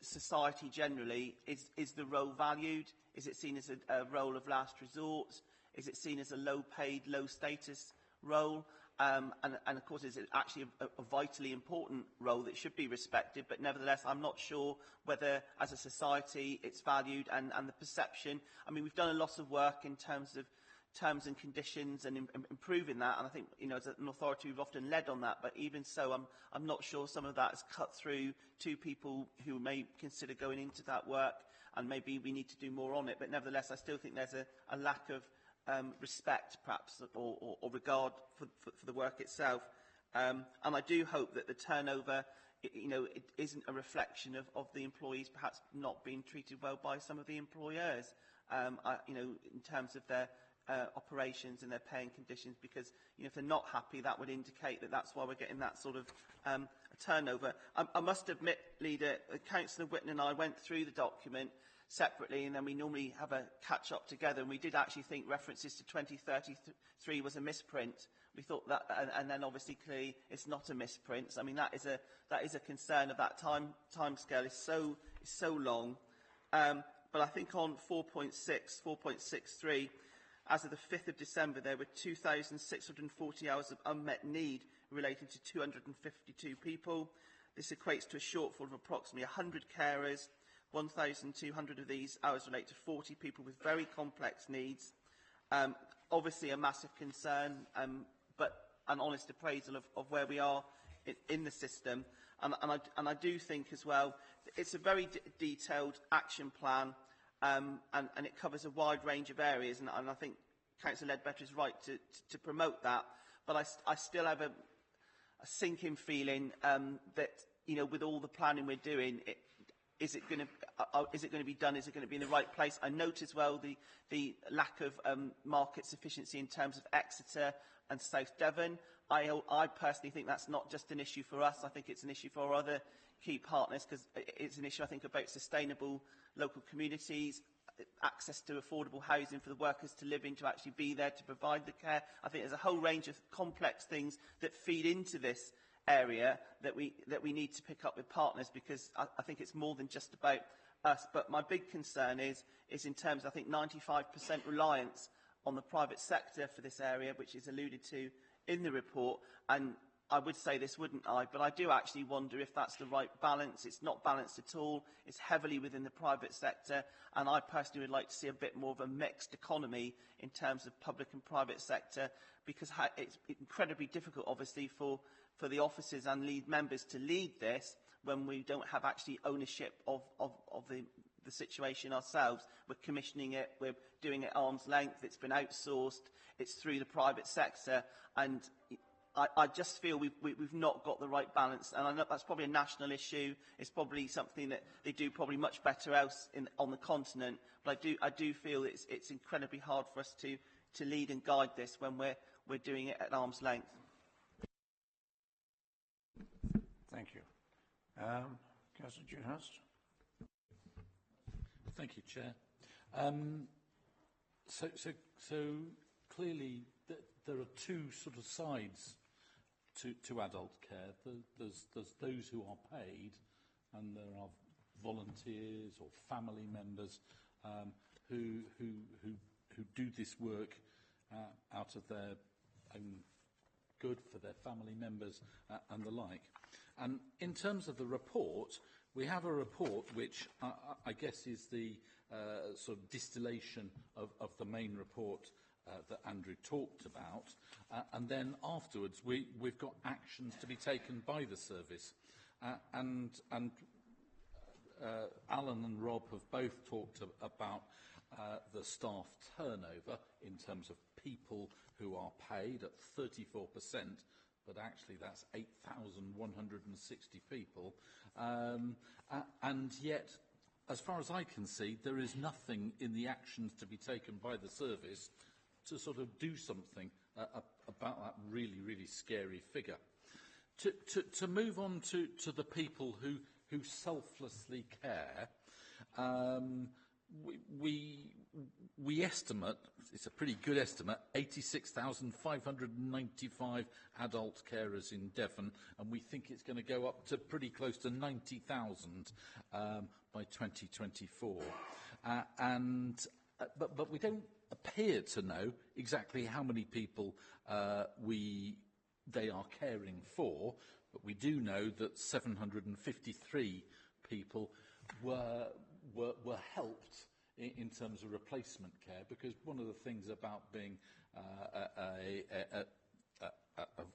society generally, is the role valued? Is it seen as a role of last resort? Is it seen as a low-paid, low-status role? And of course, is it actually a vitally important role that should be respected? But nevertheless, I'm not sure whether, as a society, it's valued and the perception. I mean, we've done a lot of work in terms of terms and conditions and improving that. And I think, you know, as an authority, we've often led on that. But even so, I'm not sure some of that is cut through to people who may consider going into that work, and maybe we need to do more on it. But nevertheless, I still think there's a lack of respect, perhaps, or regard for the work itself. And I do hope that the turnover, you know, it isn't a reflection of the employees perhaps not being treated well by some of the employers, you know, in terms of their operations and their paying conditions, because, you know, if they're not happy, that would indicate that that's why we're getting that sort of turnover. I must admit, Leader, Councillor Whitten and I went through the document separately, and then we normally have a catch-up together, and we did actually think references to 2033 was a misprint. We thought that, and then obviously clearly it's not a misprint. So, I mean, that is a concern of that time scale is so long. But I think on 4.63, as of the 5th of December, there were 2,640 hours of unmet need relating to 252 people. This equates to a shortfall of approximately 100 carers. 1,200 of these hours relate to 40 people with very complex needs. Obviously a massive concern, but an honest appraisal of where we are in the system. And I do think as well, it's a very detailed action plan, and it covers a wide range of areas, and I think Councillor Ledbetter is right to promote that. But I still have a sinking feeling that, you know, with all the planning we're doing, is it going to be done? Is it going to be in the right place? I note as well the lack of market sufficiency in terms of Exeter and South Devon. I personally think that's not just an issue for us. I think it's an issue for our other key partners, because it's an issue, I think, about sustainable local communities, access to affordable housing for the workers to live in, to actually be there to provide the care. I think there's a whole range of complex things that feed into this area that we need to pick up with partners, because I think it's more than just about us. But my big concern is in terms of, I think, 95% reliance on the private sector for this area, which is alluded to in the report. And I would say this, wouldn't I? But I do actually wonder if that's the right balance. It's not balanced at all. It's heavily within the private sector. And I personally would like to see a bit more of a mixed economy in terms of public and private sector, because it's incredibly difficult, obviously, for the officers and lead members to lead this when we don't have actually ownership of the situation ourselves. We're commissioning it, we're doing it arm's length, it's been outsourced, it's through the private sector, and I just feel we've not got the right balance. And I know that's probably a national issue. It's probably something that they do probably much better else on the continent. But I do feel it's incredibly hard for us to lead and guide this when we're doing it at arm's length. Thank you. Councillor Dewhurst. Thank you, Chair. So clearly there are two sort of sides to adult care. There's those who are paid, and there are volunteers or family members who do this work out of their own good for their family members and the like. And in terms of the report, we have a report which I guess is the sort of distillation of the main report that Andrew talked about, and then afterwards we've got actions to be taken by the service, and Alan and Rob have both talked about the staff turnover in terms of people who are paid at 34%, but actually that's 8,160 people, and yet, as far as I can see, there is nothing in the actions to be taken by the service to sort of do something about that really, really scary figure. To move on to the people who selflessly care, we estimate, it's a pretty good estimate, 86,595 adult carers in Devon, and we think it's going to go up to pretty close to 90,000 by 2024. But we don't appear to know exactly how many people they are caring for, but we do know that 753 people were helped in terms of replacement care, because one of the things about being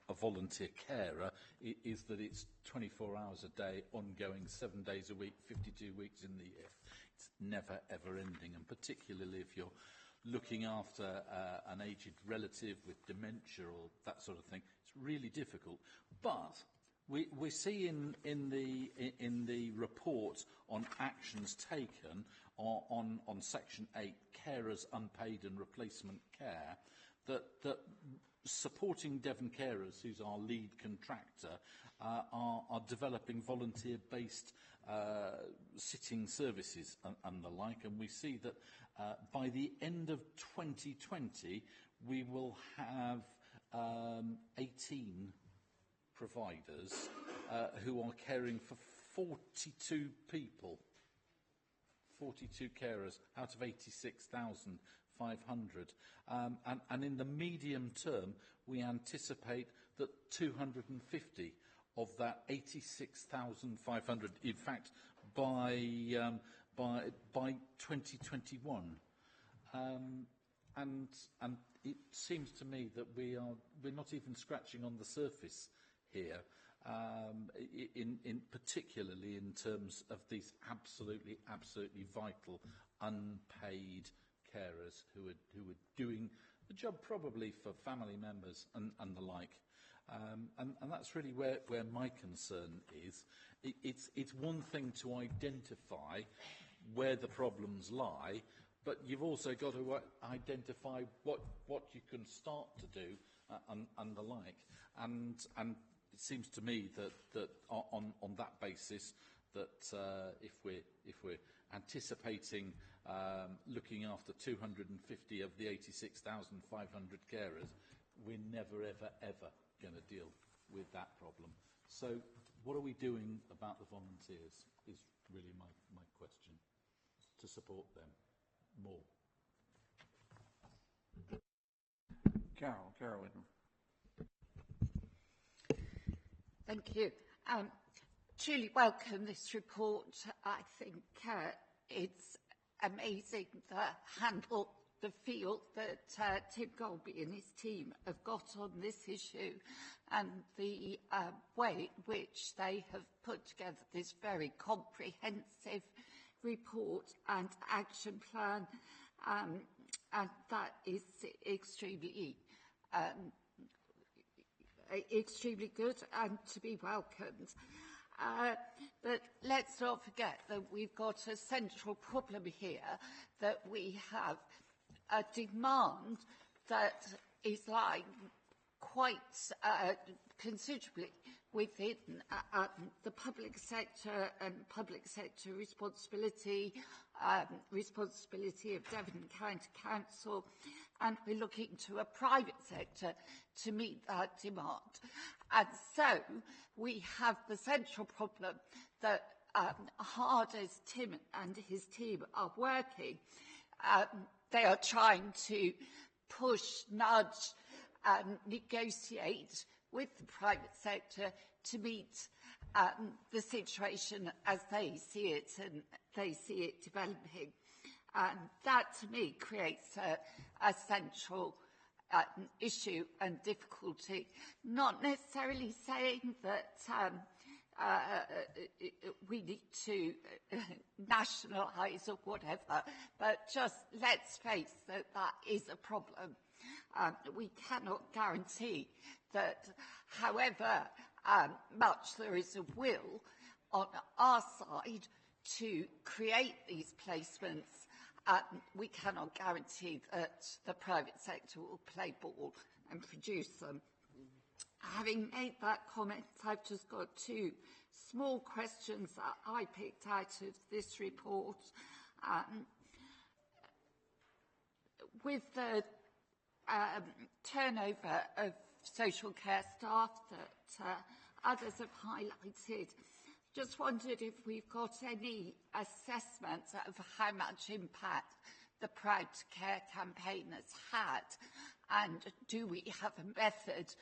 a volunteer carer is that it's 24 hours a day, ongoing, 7 days a week, 52 weeks in the year. It's never, ever ending, and particularly if you're looking after an aged relative with dementia or that sort of thing, it's really difficult. But we see in the report on actions taken on Section 8, carers, unpaid and replacement care, that supporting Devon Carers, who's our lead contractor, are developing volunteer-based sitting services and the like. And we see that by the end of 2020, we will have 18 providers who are caring for 42 people, 42 carers out of 86,500. And in the medium term, we anticipate that 250 of that 86,500, in fact, by 2021. And it seems to me that we're not even scratching on the surface here, particularly in terms of these absolutely vital unpaid carers who are doing the job probably for family members and the like. And that's really where my concern is. It's one thing to identify where the problems lie, but you've also got to identify what you can start to do and the like. And it seems to me that on that basis that if we're anticipating looking after 250 of the 86,500 carers, we're never, ever going to deal with that problem. So what are we doing about the volunteers is really my question, to support them more. Carol Whittam. Thank you. Truly welcome this report. I think it's amazing the handle, the feel that Tim Golby and his team have got on this issue, and the way in which they have put together this very comprehensive report and action plan, and that is extremely good and to be welcomed. But let's not forget that we've got a central problem here, that we have a demand that is lying quite considerably within the public sector and public sector responsibility, responsibility of Devon County Council, and we're looking to a private sector to meet that demand. And so we have the central problem that hard as Tim and his team are working, they are trying to push, nudge, and negotiate with the private sector to meet the situation as they see it and they see it developing. And that, to me, creates a central issue and difficulty. Not necessarily saying that we need to nationalise or whatever, but just let's face that that is a problem. We cannot guarantee that, however much there is a will on our side to create these placements, we cannot guarantee that the private sector will play ball and produce them. Having made that comment, I've just got two small questions that I picked out of this report. With the turnover of social care staff that others have highlighted, just wondered if we've got any assessment of how much impact the Proud to Care campaign has had, and do we have a method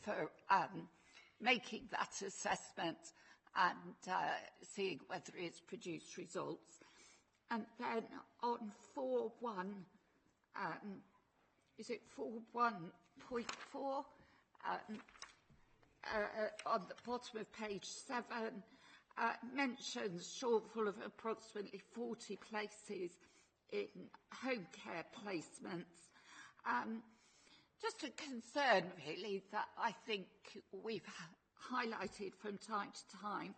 for making that assessment and seeing whether it's produced results? And then on 4.1, is it 4.1.4? On the bottom of page 7, mentions shortfall of approximately 40 places in home care placements. Just a concern, really, that I think we've highlighted from time to time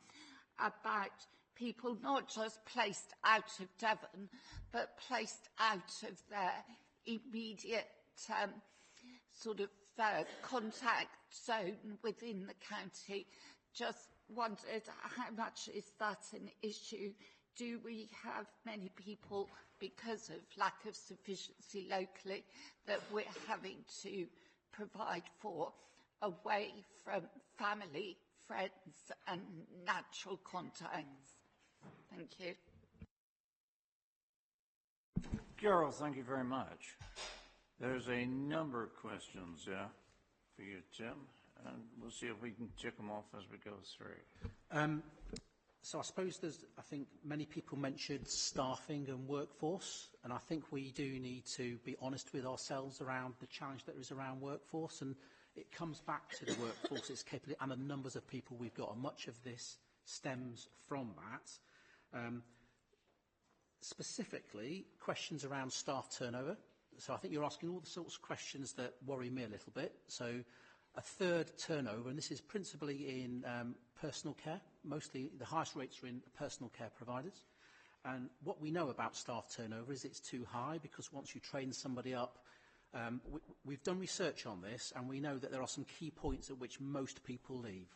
about people not just placed out of Devon, but placed out of their immediate sort of contact zone within the county. Just wondered, how much is that an issue? Do we have many people, because of lack of sufficiency locally, that we're having to provide for away from family, friends and natural contacts? Thank you. Gerald, thank you very much. There's a number of questions for you, Tim, and we'll see if we can tick them off as we go through. So I suppose I think many people mentioned staffing and workforce, and I think we do need to be honest with ourselves around the challenge that is around workforce, and it comes back to the workforce, its capability, and the numbers of people we've got, and much of this stems from that. Specifically, questions around staff turnover. So I think you're asking all the sorts of questions that worry me a little bit. So a third turnover, and this is principally in personal care. Mostly the highest rates are in personal care providers. And what we know about staff turnover is it's too high, because once you train somebody up, we've done research on this, and we know that there are some key points at which most people leave.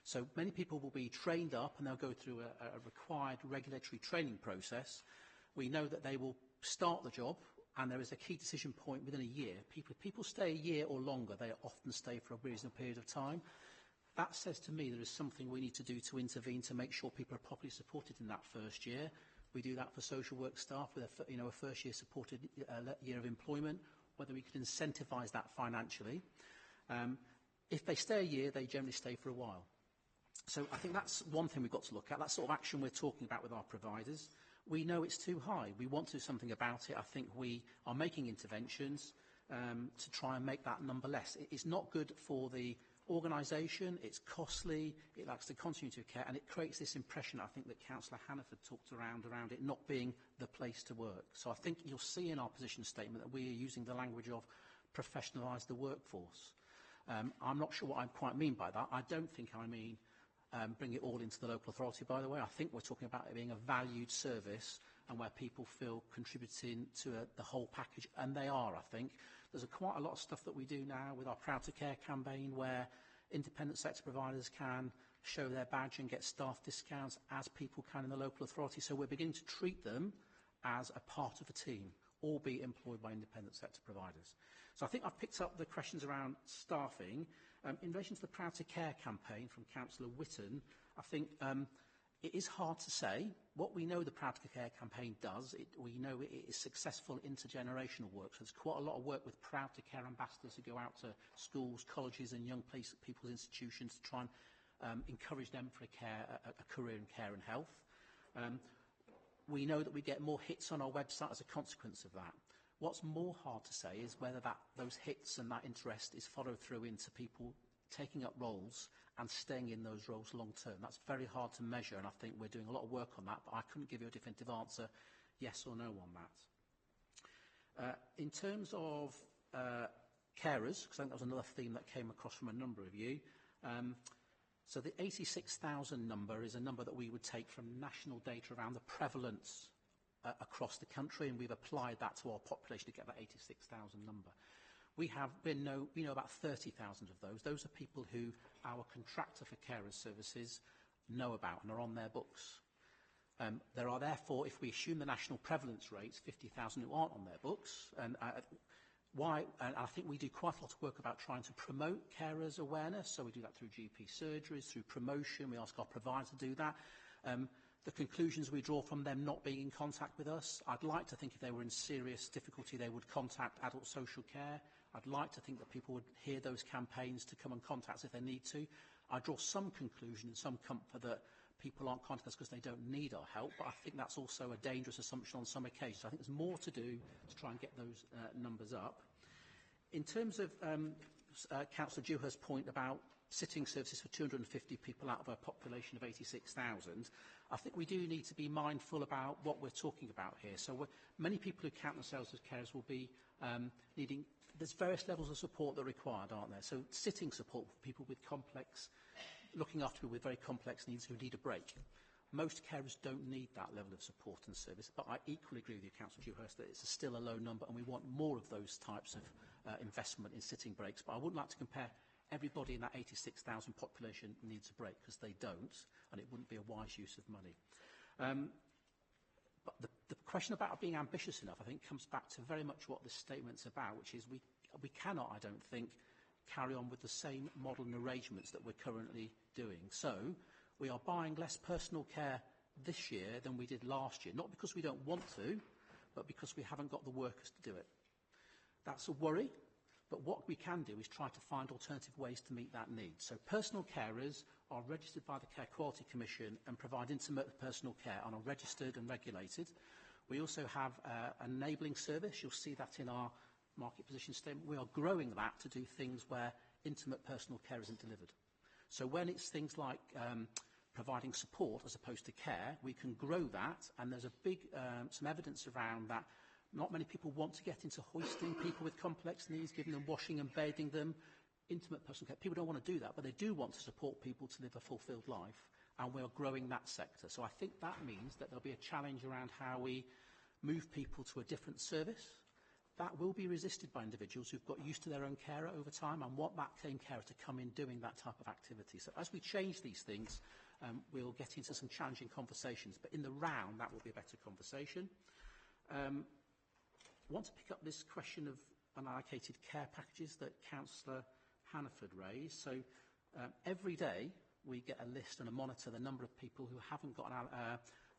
So many people will be trained up and they'll go through a required regulatory training process. We know that they will start the job, and there is a key decision point within a year. People stay a year or longer. They often stay for a reasonable period of time. That says to me there is something we need to do to intervene to make sure people are properly supported in that first year. We do that for social work staff with a first year supported year of employment, whether we can incentivise that financially. If they stay a year, they generally stay for a while. So I think that's one thing we've got to look at. That sort of action we're talking about with our providers. We know it's too high. We want to do something about it. I think we are making interventions to try and make that number less. It's not good for the organisation, it's costly, it lacks the continuity of care, and it creates this impression, I think, that Cllr Hannaford talked around it not being the place to work. So I think you'll see in our position statement that we are using the language of professionalise the workforce. I'm not sure what I quite mean by that. I don't think I mean bring it all into the local authority, by the way. I think we're talking about it being a valued service and where people feel contributing to the whole package, and they are, I think. There's quite a lot of stuff that we do now with our Proud to Care campaign, where independent sector providers can show their badge and get staff discounts as people can in the local authority. So we're beginning to treat them as a part of a team, albeit employed by independent sector providers. So I think I've picked up the questions around staffing. In relation to the Proud to Care campaign from Councillor Whitton, I think it is hard to say. What we know the Proud to Care campaign does, we know it is successful intergenerational work. So there's quite a lot of work with Proud to Care ambassadors who go out to schools, colleges and young people's institutions to try and encourage them for a career in care and health. We know that we get more hits on our website as a consequence of that. What's more hard to say is whether those hits and that interest is followed through into people taking up roles and staying in those roles long term. That's very hard to measure, and I think we're doing a lot of work on that, but I couldn't give you a definitive answer, yes or no on that. In terms of carers, because I think that was another theme that came across from a number of you, so the 86,000 number is a number that we would take from national data around the prevalence across the country, and we've applied that to our population to get that 86,000 number. We know about 30,000 of those. Those are people who our contractor for carers services know about and are on their books. There are therefore, if we assume the national prevalence rates, 50,000 who aren't on their books. And I think we do quite a lot of work about trying to promote carers awareness. So we do that through GP surgeries, through promotion. We ask our providers to do that. The conclusions we draw from them not being in contact with us, I'd like to think if they were in serious difficulty, they would contact adult social care. I'd like to think that people would hear those campaigns to come and contact us if they need to. I draw some conclusion and some comfort that people aren't contacting us because they don't need our help, but I think that's also a dangerous assumption on some occasions. I think there's more to do to try and get those numbers up. In terms of Councillor Dewhurst's point about sitting services for 250 people out of a population of 86,000, I think we do need to be mindful about what we're talking about here. So many people who count themselves as carers will be needing, there's various levels of support that are required, aren't there? So sitting support for people with complex, looking after people with very complex needs who need a break. Most carers don't need that level of support and service, but I equally agree with you, Councillor Dewhurst, that it's still a low number and we want more of those types of investment in sitting breaks. But I wouldn't like to compare everybody in that 86,000 population needs a break, because they don't, and it wouldn't be a wise use of money. But the question about being ambitious enough, I think, comes back to very much what this statement's about, which is we cannot, I don't think, carry on with the same model and arrangements that we're currently doing. So we are buying less personal care this year than we did last year, not because we don't want to, but because we haven't got the workers to do it. That's a worry, but what we can do is try to find alternative ways to meet that need. So personal carers are registered by the Care Quality Commission and provide intimate personal care and are registered and regulated. We also have an enabling service. You'll see that in our market position statement. We are growing that to do things where intimate personal care isn't delivered. So when it's things like providing support as opposed to care, we can grow that, and there's a big, some evidence around that. Not many people want to get into hoisting people with complex needs, giving them washing and bathing them, intimate personal care. People don't want to do that, but they do want to support people to live a fulfilled life, and we are growing that sector. So I think that means that there'll be a challenge around how we move people to a different service. That will be resisted by individuals who've got used to their own carer over time and want that same carer to come in doing that type of activity. So as we change these things, we'll get into some challenging conversations, but in the round, that will be a better conversation. I want to pick up this question of unallocated care packages that Cllr Hannaford raised. So every day we get a list and a monitor the number of people who haven't got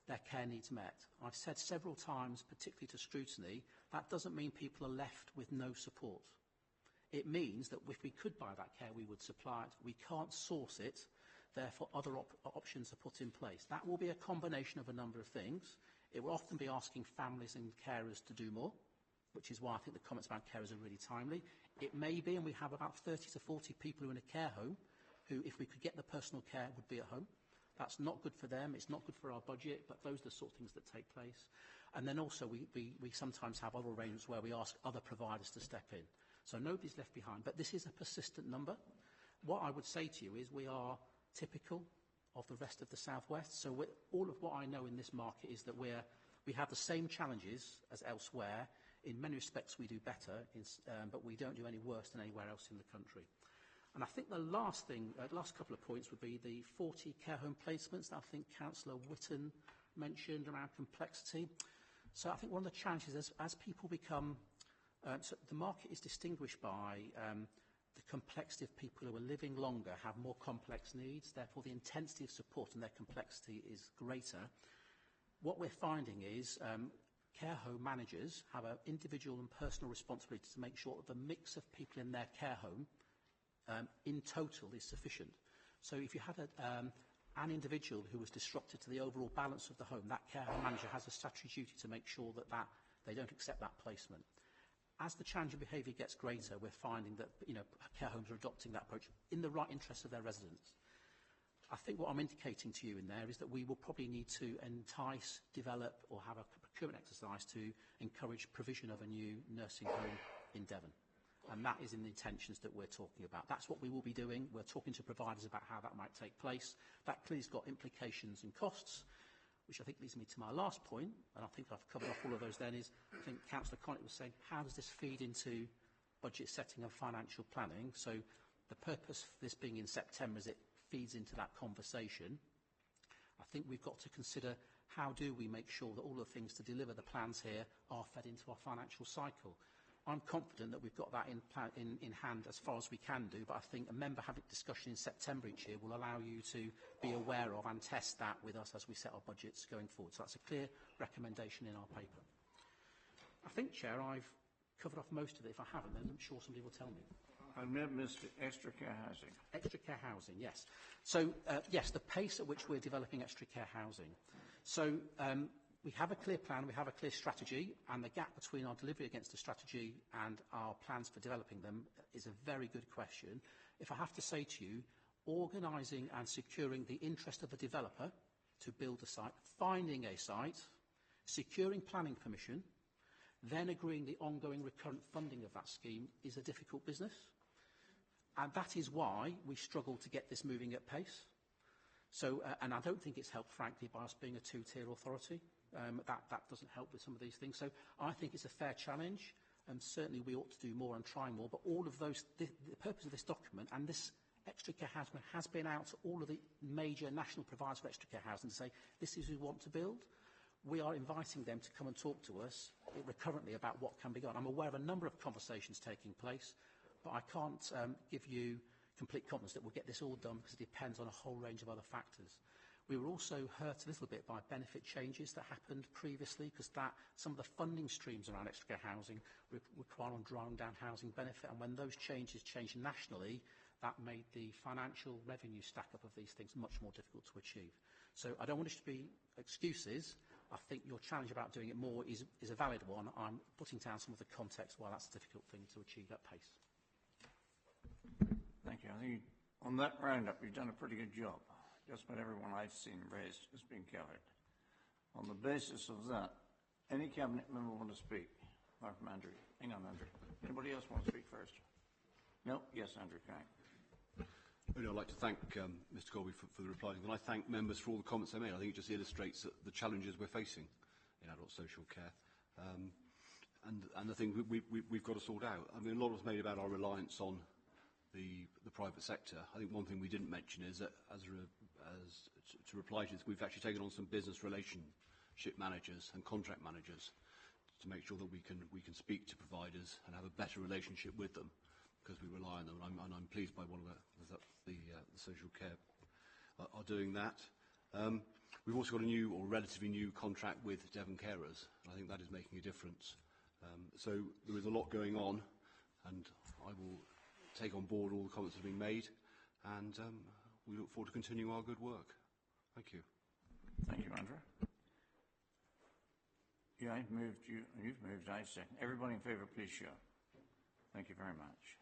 their care needs met. I've said several times, particularly to scrutiny, that doesn't mean people are left with no support. It means that if we could buy that care, we would supply it. We can't source it, therefore other options are put in place. That will be a combination of a number of things. It will often be asking families and carers to do more, which is why I think the comments about carers are really timely. It may be, and we have about 30 to 40 people who are in a care home who, if we could get the personal care, would be at home. That's not good for them, it's not good for our budget, but those are the sort of things that take place. And then also we sometimes have other arrangements where we ask other providers to step in. So nobody's left behind, but this is a persistent number. What I would say to you is we are typical of the rest of the South West. So all of what I know in this market is that we have the same challenges as elsewhere. In many respects, we do better, but we don't do any worse than anywhere else in the country. And I think the last couple of points would be the 40 care home placements that I think Councillor Whitton mentioned around complexity. So I think one of the challenges is as people become, so the market is distinguished by the complexity of people who are living longer, have more complex needs, therefore the intensity of support and their complexity is greater. What we're finding is care home managers have an individual and personal responsibility to make sure that the mix of people in their care home in total is sufficient. So if you had an individual who was disruptive to the overall balance of the home, that care home manager has a statutory duty to make sure that they don't accept that placement. As the challenge of behaviour gets greater, we're finding that care homes are adopting that approach in the right interest of their residents. I think what I'm indicating to you in there is that we will probably need to entice, develop or have a procurement exercise to encourage provision of a new nursing home in Devon. And that is in the intentions that we're talking about. That's what we will be doing. We're talking to providers about how that might take place. That clearly has got implications and costs, which I think leads me to my last point, and I think I've covered off all of those then, is I think Councillor Connick was saying, how does this feed into budget setting and financial planning? So the purpose for this being in September is it feeds into that conversation. I think we've got to consider how do we make sure that all the things to deliver the plans here are fed into our financial cycle. I'm confident that we've got that in hand as far as we can do, but I think a member having discussion in September each year will allow you to be aware of and test that with us as we set our budgets going forward. So that's a clear recommendation in our paper. I think, Chair, I've covered off most of it. If I haven't, then I'm sure somebody will tell me. I missed it. Extra care housing. Extra care housing, yes. So, yes, the pace at which we're developing extra care housing. So, we have a clear plan, we have a clear strategy, and the gap between our delivery against the strategy and our plans for developing them is a very good question. If I have to say to you, organising and securing the interest of a developer to build a site, finding a site, securing planning permission, then agreeing the ongoing recurrent funding of that scheme is a difficult business. And that is why we struggle to get this moving at pace. So, and I don't think it's helped, frankly, by us being a two-tier authority. That doesn't help with some of these things. So I think it's a fair challenge. Certainly we ought to do more and try more. But all of those, the purpose of this document and this extra care housing has been out to all of the major national providers for extra care housing to say, this is who we want to build. We are inviting them to come and talk to us recurrently about what can be done. I'm aware of a number of conversations taking place, but I can't give you complete confidence that we'll get this all done because it depends on a whole range of other factors. We were also hurt a little bit by benefit changes that happened previously because some of the funding streams around extra care housing require on drawing down housing benefit, and when those changes changed nationally, that made the financial revenue stack up of these things much more difficult to achieve. So I don't want it to be excuses. I think your challenge about doing it more is a valid one. I'm putting down some of the context why that's a difficult thing to achieve at pace. Thank you. I think on that roundup, you've done a pretty good job. Just about everyone I've seen raised has been covered. On the basis of that, any Cabinet member want to speak? Apart from Andrew. Hang on, Andrew. Anybody else want to speak first? No? Yes, Andrew, Kang. I'd like to thank Mr Colby for the replies, and I thank members for all the comments they made. I think it just illustrates the challenges we're facing in adult social care. And the thing we've got to sort out. I mean, a lot was made about our reliance on the private sector. I think one thing we didn't mention is that, to reply to this, we've actually taken on some business relationship managers and contract managers to make sure that we can speak to providers and have a better relationship with them, because we rely on them, and I'm pleased by one of the social care are doing that. We've also got a new or relatively new contract with Devon Carers, and I think that is making a difference. So there is a lot going on, and I will take on board all the comments that have been made, and we look forward to continuing our good work. Thank you. Thank you, Andrew. Yeah, I've moved you, you've moved, I second. Everybody in favour, please show. Thank you very much.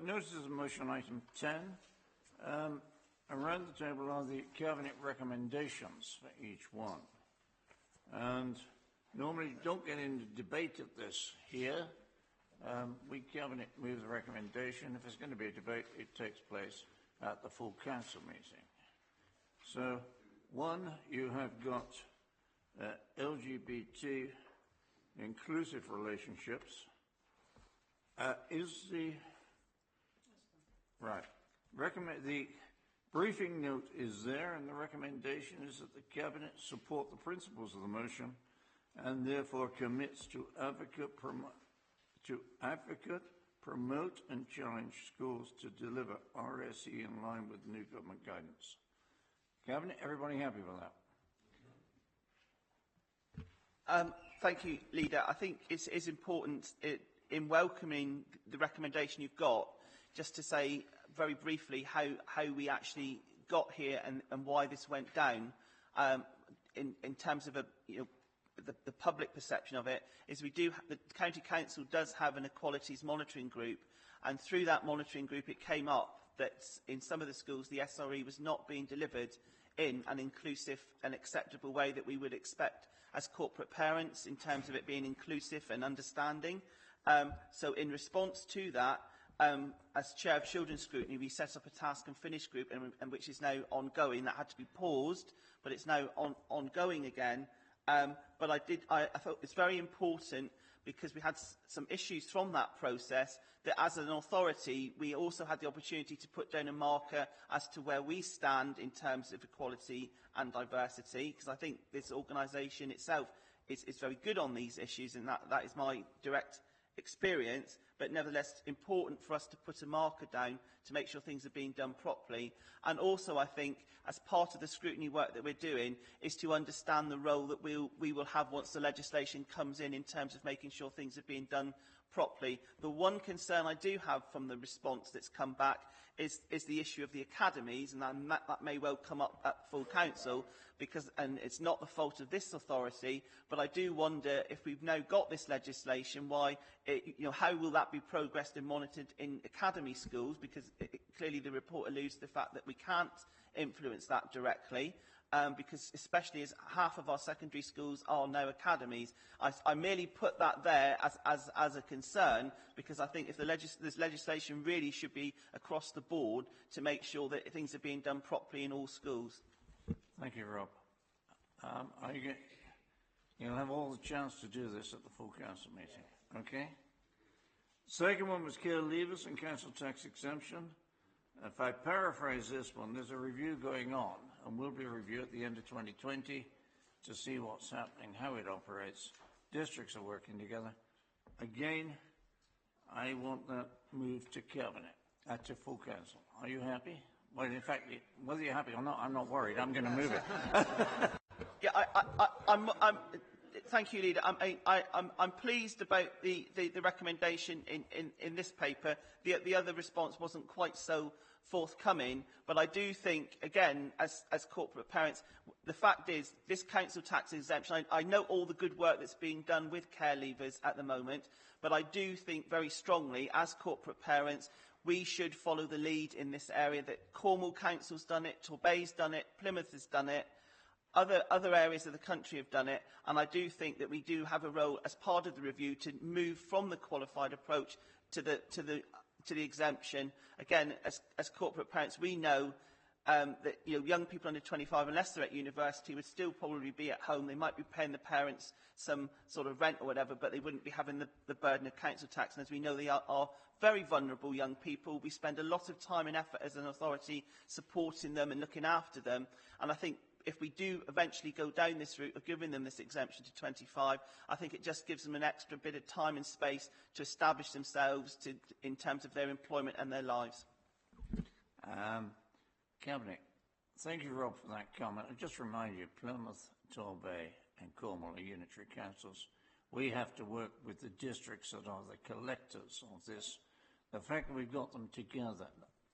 Notices of motion item 10. Around the table are the Cabinet recommendations for each one. And normally don't get into debate of this here. We Cabinet move the recommendation. If there's going to be a debate, it takes place at the full council meeting. So, one, you have got LGBT inclusive relationships. The briefing note is there, and the recommendation is that the Cabinet support the principles of the motion and therefore commits to advocate, promote and challenge schools to deliver RSE in line with new government guidance. Cabinet, everybody happy with that? Thank you, Leader. I think it's important in welcoming the recommendation you've got, just to say very briefly how we actually got here and why this went down. In terms of the public perception of it, is the County Council does have an equalities monitoring group, and through that monitoring group it came up that in some of the schools the SRE was not being delivered in an inclusive and acceptable way that we would expect as corporate parents, in terms of it being inclusive and understanding. So in response to that, as Chair of Children's Scrutiny, we set up a task and finish group, and which is now ongoing. That had to be paused, but it's now ongoing again. But I thought it's very important, because we had some issues from that process, that as an authority, we also had the opportunity to put down a marker as to where we stand in terms of equality and diversity, because I think this organisation itself is very good on these issues, and that is my direct experience, but nevertheless important for us to put a marker down to make sure things are being done properly. And also, I think, as part of the scrutiny work that we're doing, is to understand the role that we will have once the legislation comes in terms of making sure things are being done properly. The one concern I do have from the response that's come back is the issue of the academies, and that may well come up at full council, and it's not the fault of this authority, but I do wonder if we've now got this legislation, how will that be progressed and monitored in academy schools, because clearly the report alludes to the fact that we can't influence that directly. Because especially as half of our secondary schools are now academies. I merely put that there as a concern, because I think if this legislation really should be across the board to make sure that things are being done properly in all schools. Thank you, Rob. You'll have all the chance to do this at the full council meeting, okay? Second one was care leavers and council tax exemption. If I paraphrase this one, there's a review going on, and will be a review at the end of 2020 to see what's happening, how it operates. Districts are working together. Again, I want that moved to cabinet, to full council. Are you happy? Well, in fact, whether you're happy or not, I'm not worried. I'm going to move it. Yeah, thank you, Leader. I'm pleased about the recommendation in this paper. The other response wasn't quite so forthcoming, but I do think, again, as corporate parents, the fact is this council tax exemption, I know all the good work that's being done with care leavers at the moment, but I do think very strongly, as corporate parents, we should follow the lead in this area. That Cornwall Council's done it, Torbay's done it, Plymouth has done it. Other areas of the country have done it, and I do think that we do have a role as part of the review to move from the qualified approach to the exemption. Again, as corporate parents, we know that young people under 25, unless they're at university, would still probably be at home. They might be paying the parents some sort of rent or whatever, but they wouldn't be having the burden of council tax. And as we know, they are very vulnerable young people. We spend a lot of time and effort as an authority supporting them and looking after them. And I think if we do eventually go down this route of giving them this exemption to 25, I think it just gives them an extra bit of time and space to establish themselves in terms of their employment and their lives. Cabinet, thank you, Rob, for that comment. I'll just remind you, Plymouth, Torbay and Cornwall are unitary councils. We have to work with the districts that are the collectors of this. The fact that we've got them together.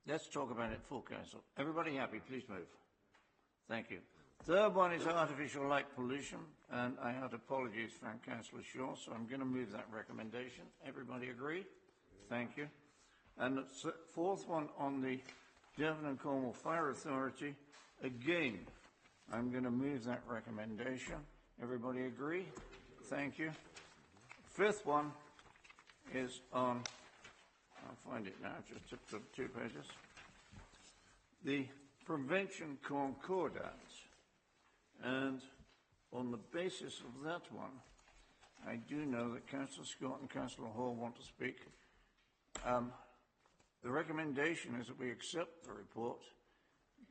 Let's talk about it full council. Everybody happy? Please move. Thank you. Third one is artificial light pollution, and I had apologies from Councillor Shaw, so I'm going to move that recommendation. Everybody agree? Thank you. And the fourth one on the Devon and Cornwall Fire Authority, again, I'm going to move that recommendation. Everybody agree? Thank you. Fifth one is on, I'll find it now, just took 2 pages. The Prevention Concordat. And on the basis of that one, I do know that Councillor Scott and Councillor Hall want to speak. The recommendation is that we accept the report.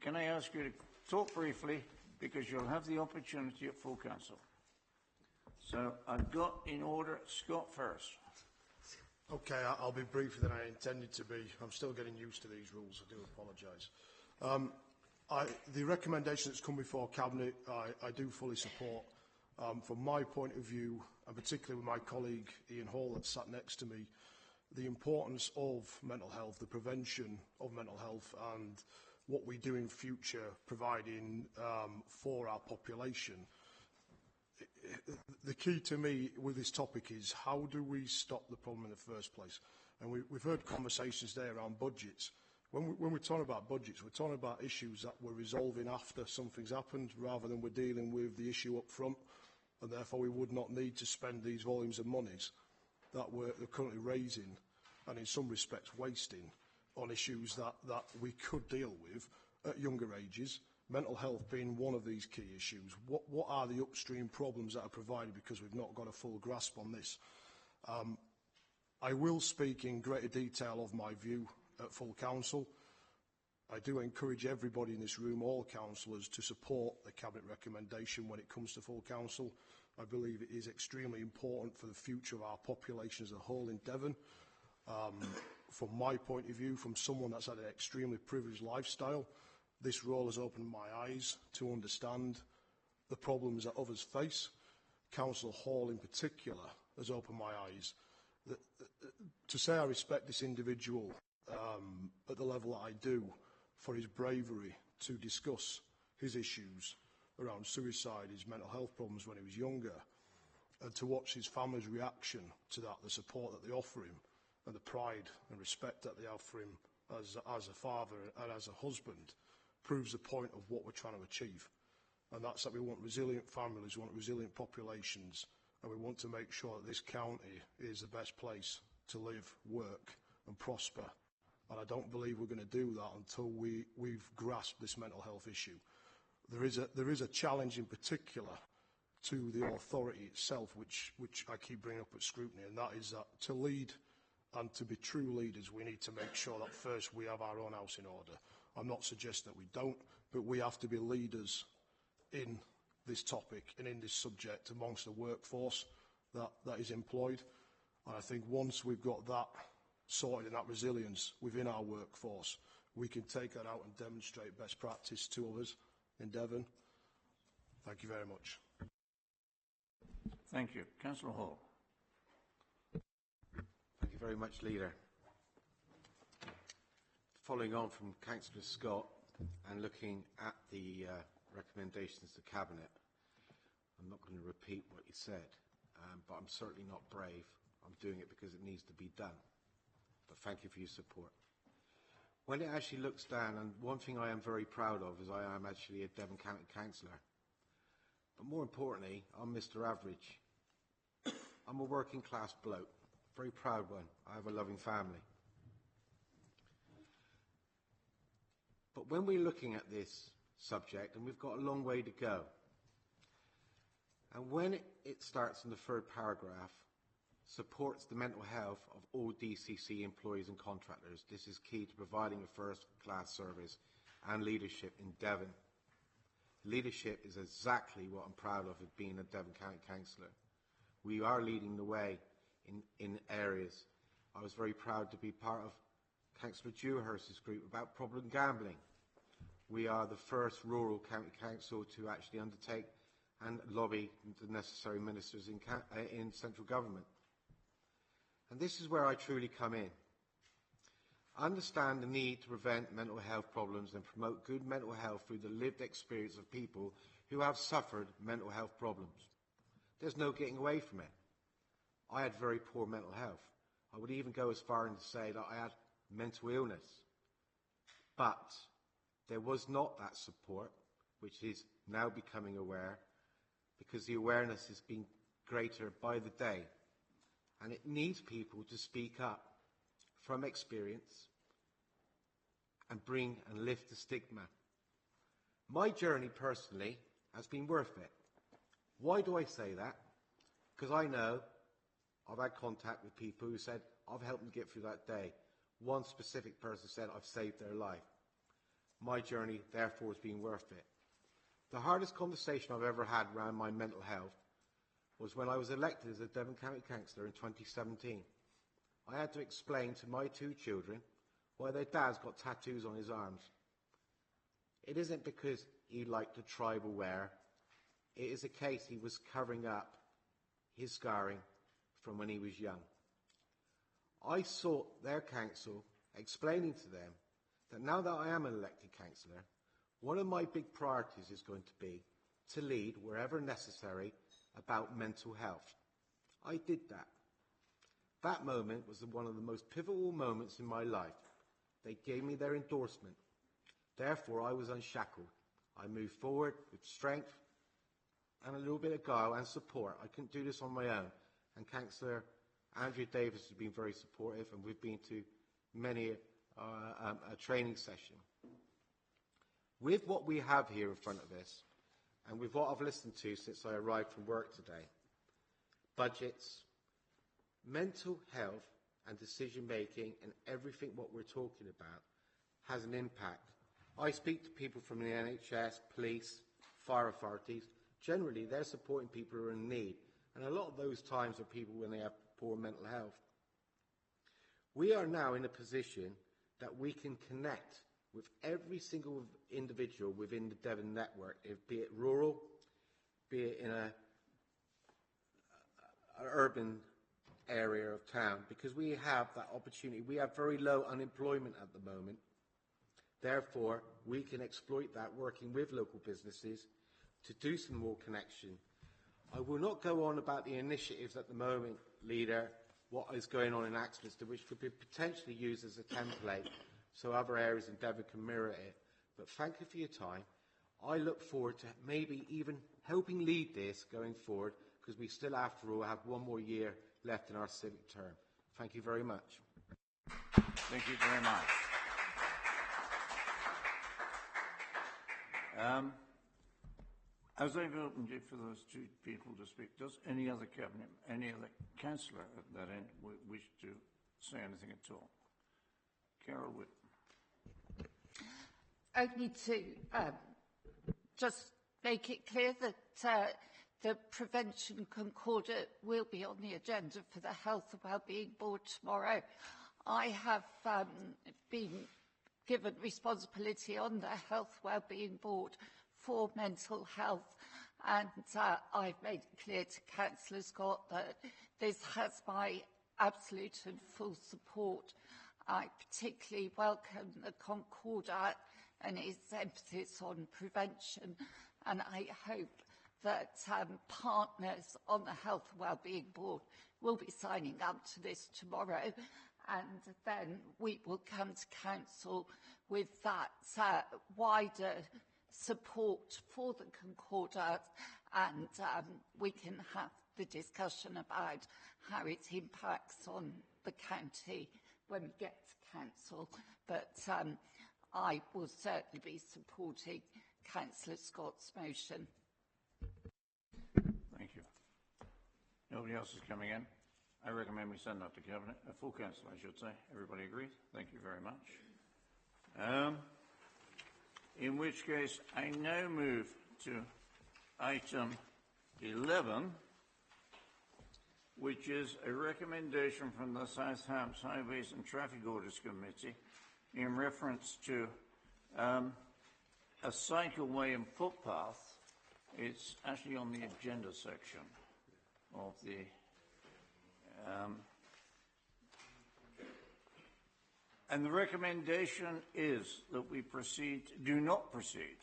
Can I ask you to talk briefly, because you'll have the opportunity at full council. So I've got in order Scott first. Okay, I'll be briefer than I intended to be. I'm still getting used to these rules. I do apologise. The recommendation that's come before Cabinet, I do fully support. From my point of view, and particularly with my colleague Ian Hall that sat next to me, the importance of mental health, the prevention of mental health, and what we do in future providing for our population. The key to me with this topic is how do we stop the problem in the first place? And we've heard conversations there around budgets. When we're talking about budgets, we're talking about issues that we're resolving after something's happened, rather than we're dealing with the issue up front, and therefore we would not need to spend these volumes of monies that we're currently raising, and in some respects wasting, on issues that we could deal with at younger ages, mental health being one of these key issues. What are the upstream problems that are provided because we've not got a full grasp on this? I will speak in greater detail of my view at full council. I do encourage everybody in this room, all councillors, to support the Cabinet recommendation when it comes to full council. I believe it is extremely important for the future of our population as a whole in Devon. From my point of view, from someone that's had an extremely privileged lifestyle, this role has opened my eyes to understand the problems that others face. Councillor Hall in particular has opened my eyes. To say I respect this individual at the level that I do for his bravery to discuss his issues around suicide, his mental health problems when he was younger, and to watch his family's reaction to that, the support that they offer him, and the pride and respect that they have for him as a father and as a husband, proves the point of what we're trying to achieve. And that's that we want resilient families, we want resilient populations, and we want to make sure that this county is the best place to live, work and prosper. And I don't believe we're going to do that until we've grasped this mental health issue. There is a challenge in particular to the authority itself, which I keep bringing up at scrutiny, and that is that to lead and to be true leaders, we need to make sure that first we have our own house in order. I'm not suggesting that we don't, but we have to be leaders in this topic and in this subject amongst the workforce that is employed. And I think once we've got that sorted and that resilience within our workforce, we can take that out and demonstrate best practice to others in Devon. Thank you very much. Thank you. Councillor Hall. Thank you very much, Leader. Following on from Councillor Scott and looking at the recommendations to Cabinet, I'm not going to repeat what you said, but I'm certainly not brave. I'm doing it because it needs to be done. But thank you for your support. When it actually looks down, and one thing I am very proud of is I am actually a Devon County Councillor. But more importantly, I'm Mr. Average. I'm a working class bloke, very proud one. I have a loving family. But when we're looking at this subject, and we've got a long way to go, and when it starts in the third paragraph, supports the mental health of all DCC employees and contractors. This is key to providing a first-class service and leadership in Devon. Leadership is exactly what I'm proud of being a Devon County Councillor. We are leading the way in areas. I was very proud to be part of Councillor Dewhurst's group about problem gambling. We are the first rural county council to actually undertake and lobby the necessary ministers in central government. And this is where I truly come in. I understand the need to prevent mental health problems and promote good mental health through the lived experience of people who have suffered mental health problems. There's no getting away from it. I had very poor mental health. I would even go as far as to say that I had mental illness. But there was not that support, which is now becoming aware, because the awareness has been greater by the day. And it needs people to speak up from experience and bring and lift the stigma. My journey personally has been worth it. Why do I say that? Because I know I've had contact with people who said, I've helped them get through that day. One specific person said, I've saved their life. My journey, therefore, has been worth it. The hardest conversation I've ever had around my mental health was when I was elected as a Devon County Councillor in 2017. I had to explain to my two children why their dad's got tattoos on his arms. It isn't because he liked the tribal wear. It is a case he was covering up his scarring from when he was young. I sought their counsel, explaining to them that now that I am an elected councillor, one of my big priorities is going to be to lead wherever necessary about mental health. I did that. That moment was one of the most pivotal moments in my life. They gave me their endorsement. Therefore, I was unshackled. I moved forward with strength and a little bit of guile and support. I couldn't do this on my own. And Councillor Andrew Davis has been very supportive, and we've been to many a training session. With what we have here in front of us, and with what I've listened to since I arrived from work today, budgets, mental health and decision making and everything what we're talking about has an impact. I speak to people from the NHS, police, fire authorities, Generally, they're supporting people who are in need, and a lot of those times are people when they have poor mental health. We are now in a position that we can connect with every single individual within the Devon network, be it rural, be it in an urban area of town, because we have that opportunity. We have very low unemployment at the moment. Therefore, we can exploit that working with local businesses to do some more connection. I will not go on about the initiatives at the moment, Leader, what is going on in Axminster, which could be potentially used as a template so other areas in Devon can mirror it. But thank you for your time. I look forward to maybe even helping lead this going forward, because we still, after all, have one more year left in our civic term. Thank you very much. Thank you very much. As I've opened it for those two people to speak, does any other cabinet, any other councillor at that end wish to say anything at all? Carol Whitt. Only to just make it clear that the Prevention Concordat will be on the agenda for the Health and Wellbeing Board tomorrow. I have been given responsibility on the Health Wellbeing Board for mental health, and I've made it clear to Councillor Scott that this has my absolute and full support. I particularly welcome the Concordat and its emphasis on prevention, and I hope that partners on the Health and Wellbeing Board will be signing up to this tomorrow, and then we will come to Council with that wider support for the Concordat, and we can have the discussion about how it impacts on the county when we get to Council. But I will certainly be supporting Councillor Scott's motion. Thank you. Nobody else is coming in. I recommend we send that to Cabinet, a full council, I should say. Everybody agrees? Thank you very much. In which case, I now move to item 11, which is a recommendation from the South Hants Highways and Traffic Orders Committee in reference to a cycleway and footpath. It's actually on the agenda section of the and the recommendation is that we do not proceed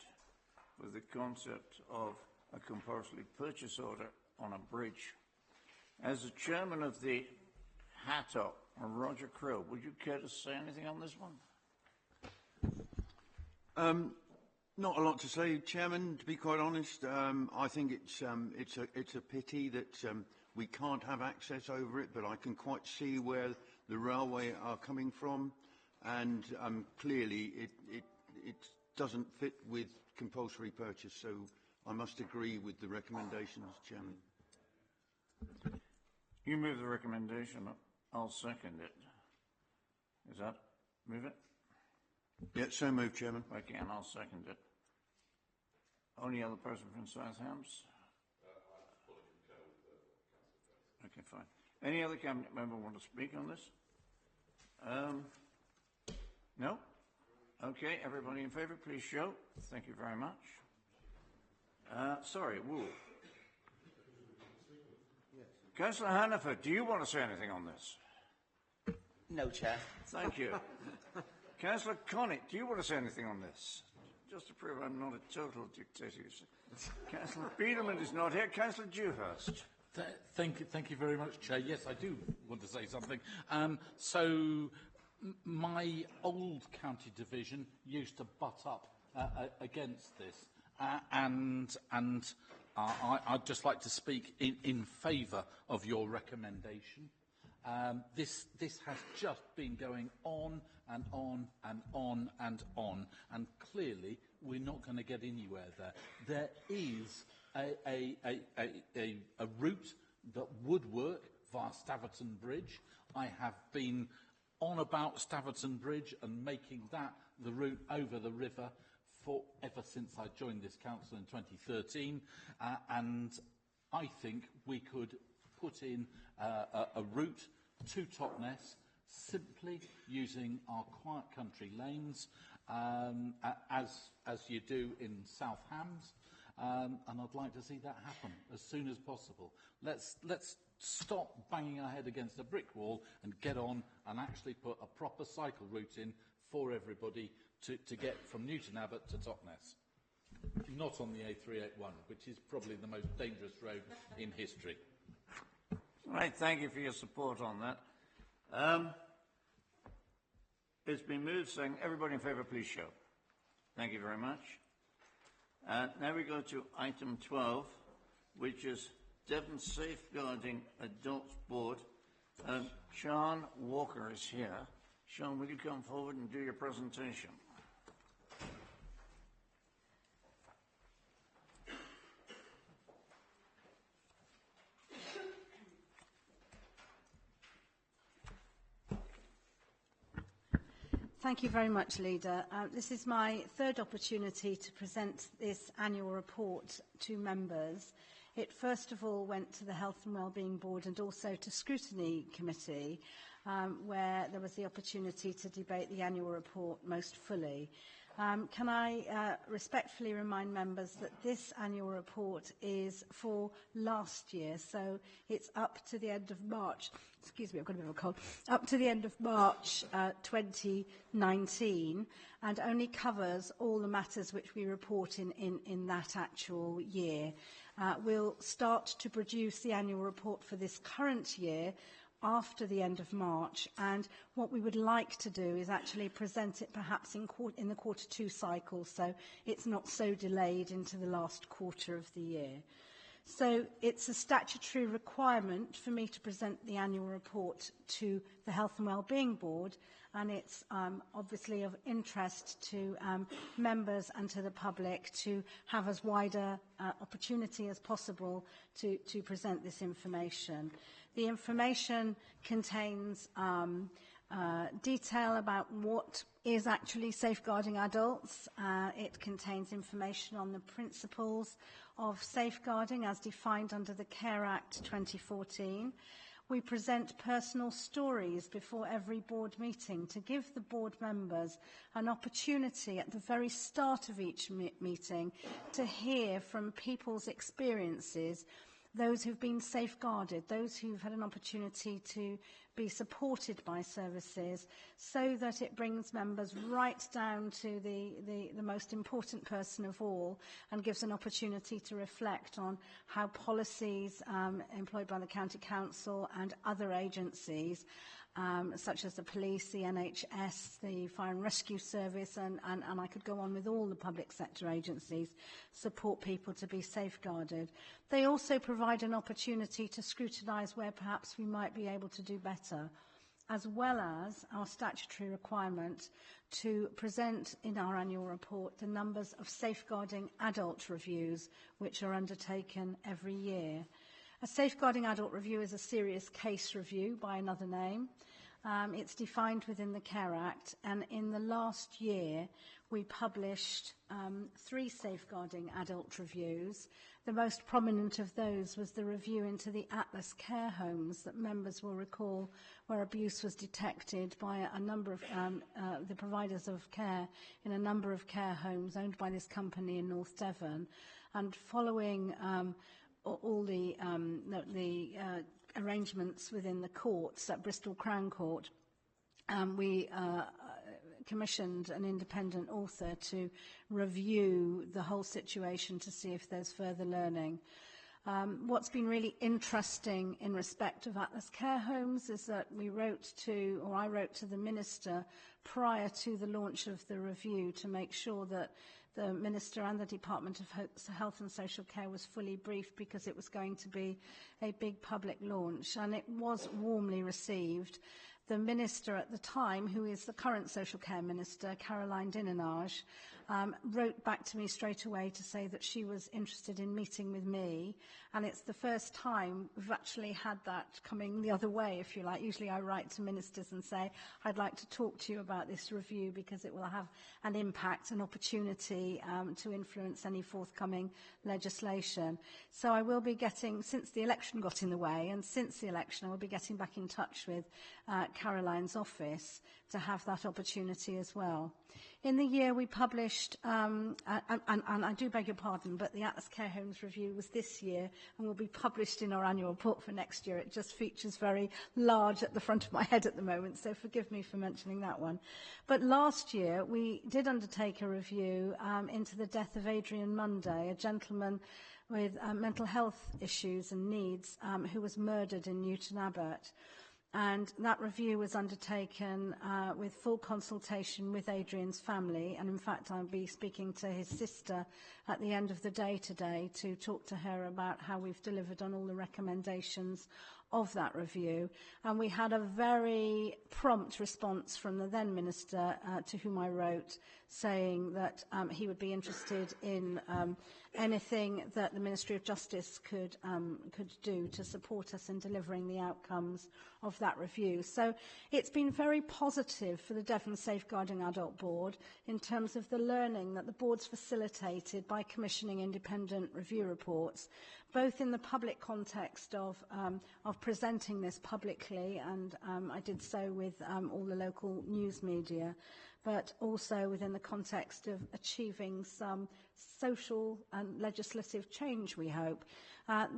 with the concept of a compulsory purchase order on a bridge. As the chairman of the HATOC, Roger Crow, would you care to say anything on this one? Not a lot to say, Chairman, to be quite honest. I think it's a pity that we can't have access over it, but I can quite see where the railway are coming from, and clearly it doesn't fit with compulsory purchase, so I must agree with the recommendations, Chairman. You move the recommendation, I'll second it. Is that, move it? Yeah, so moved, Chairman. Okay, and I'll second it. Only other person from South Hants? Okay, fine. Any other cabinet member want to speak on this? No? Okay, everybody in favour, please show. Thank you very much. Sorry, Wool. Councillor Hannaford, do you want to say anything on this? No, Chair. Thank you. Councillor Connick, do you want to say anything on this? Just to prove I'm not a total dictator. Councillor Biederman is not here. Councillor Dewhurst. Thank you very much, Chair. Yes, I do want to say something. My old county division used to butt up against this, and I'd just like to speak in favour of your recommendation. This has just been going on and on and on and on, and clearly we're not going to get anywhere there. There is a route that would work via Staverton Bridge. I have been on about Staverton Bridge and making that the route over the river ever since I joined this council in 2013, and I think we could put in a route to Totnes simply using our quiet country lanes, as you do in South Hams, and I'd like to see that happen as soon as possible. Let's stop banging our head against a brick wall and get on and actually put a proper cycle route in for everybody to get from Newton Abbot to Totnes. Not on the A381, which is probably the most dangerous road in history. Right, thank you for your support on that. It's been moved, saying everybody in favour, please show. Thank you very much. Now we go to item 12, which is Devon Safeguarding Adults Board. Sean Walker is here. Sean, will you come forward and do your presentation? Thank you very much, Leader. This is my third opportunity to present this annual report to members. It first of all went to the Health and Wellbeing Board and also to Scrutiny Committee, where there was the opportunity to debate the annual report most fully. Can I respectfully remind members that this annual report is for last year, so it's up to the end of March. Excuse me, I've got a bit of a cold. Up to the end of March 2019, and only covers all the matters which we report in that actual year. We'll start to produce the annual report for this current year after the end of March, and what we would like to do is actually present it perhaps in the Q2 cycle, so it's not so delayed into the last quarter of the year. So it's a statutory requirement for me to present the annual report to the Health and Wellbeing Board, and it's obviously of interest to members and to the public to have as wide opportunity as possible to present this information. The information contains detail about what is actually safeguarding adults. It contains information on the principles of safeguarding as defined under the Care Act 2014. We present personal stories before every board meeting to give the board members an opportunity at the very start of each meeting to hear from people's experiences, those who've been safeguarded, those who've had an opportunity to be supported by services, so that it brings members right down to the most important person of all and gives an opportunity to reflect on how policies employed by the County Council and other agencies, such as the police, the NHS, the Fire and Rescue Service, and I could go on with all the public sector agencies, support people to be safeguarded. They also provide an opportunity to scrutinise where perhaps we might be able to do better, as well as our statutory requirement to present in our annual report the numbers of safeguarding adult reviews which are undertaken every year. A safeguarding adult review is a serious case review by another name. It's defined within the Care Act, and in the last year we published 3 safeguarding adult reviews. The most prominent of those was the review into the Atlas care homes that members will recall, where abuse was detected by a number of the providers of care in a number of care homes owned by this company in North Devon. And following all the arrangements within the courts at Bristol Crown Court, we commissioned an independent author to review the whole situation to see if there's further learning. What's been really interesting in respect of Atlas Care Homes is that I wrote to the Minister prior to the launch of the review to make sure that the Minister and the Department of Health and Social Care was fully briefed, because it was going to be a big public launch, and it was warmly received. The Minister at the time, who is the current Social Care Minister, Caroline Dinenage, wrote back to me straight away to say that she was interested in meeting with me, and it's the first time we've actually had that coming the other way, if you like. Usually I write to ministers and say, I'd like to talk to you about this review because it will have an impact, an opportunity directly to influence any forthcoming legislation. So I will be getting, since the election got in the way, and since the election, I will be getting back in touch with Caroline's office to have that opportunity as well. In the year we published, and I do beg your pardon, but the Atlas Care Homes Review was this year and will be published in our annual report for next year. It just features very large at the front of my head at the moment, so forgive me for mentioning that one. But last year we did undertake a review into the death of Adrian Munday, a gentleman with mental health issues and needs who was murdered in Newton Abbot. And that review was undertaken with full consultation with Adrian's family. And in fact, I'll be speaking to his sister at the end of the day today to talk to her about how we've delivered on all the recommendations of that review. And we had a very prompt response from the then Minister to whom I wrote, saying that he would be interested in anything that the Ministry of Justice could do to support us in delivering the outcomes of that review. So it's been very positive for the Devon Safeguarding Adult Board in terms of the learning that the board's facilitated by commissioning independent review reports, both in the public context of presenting this publicly, and I did so with all the local news media, but also within the context of achieving some social and legislative change, we hope.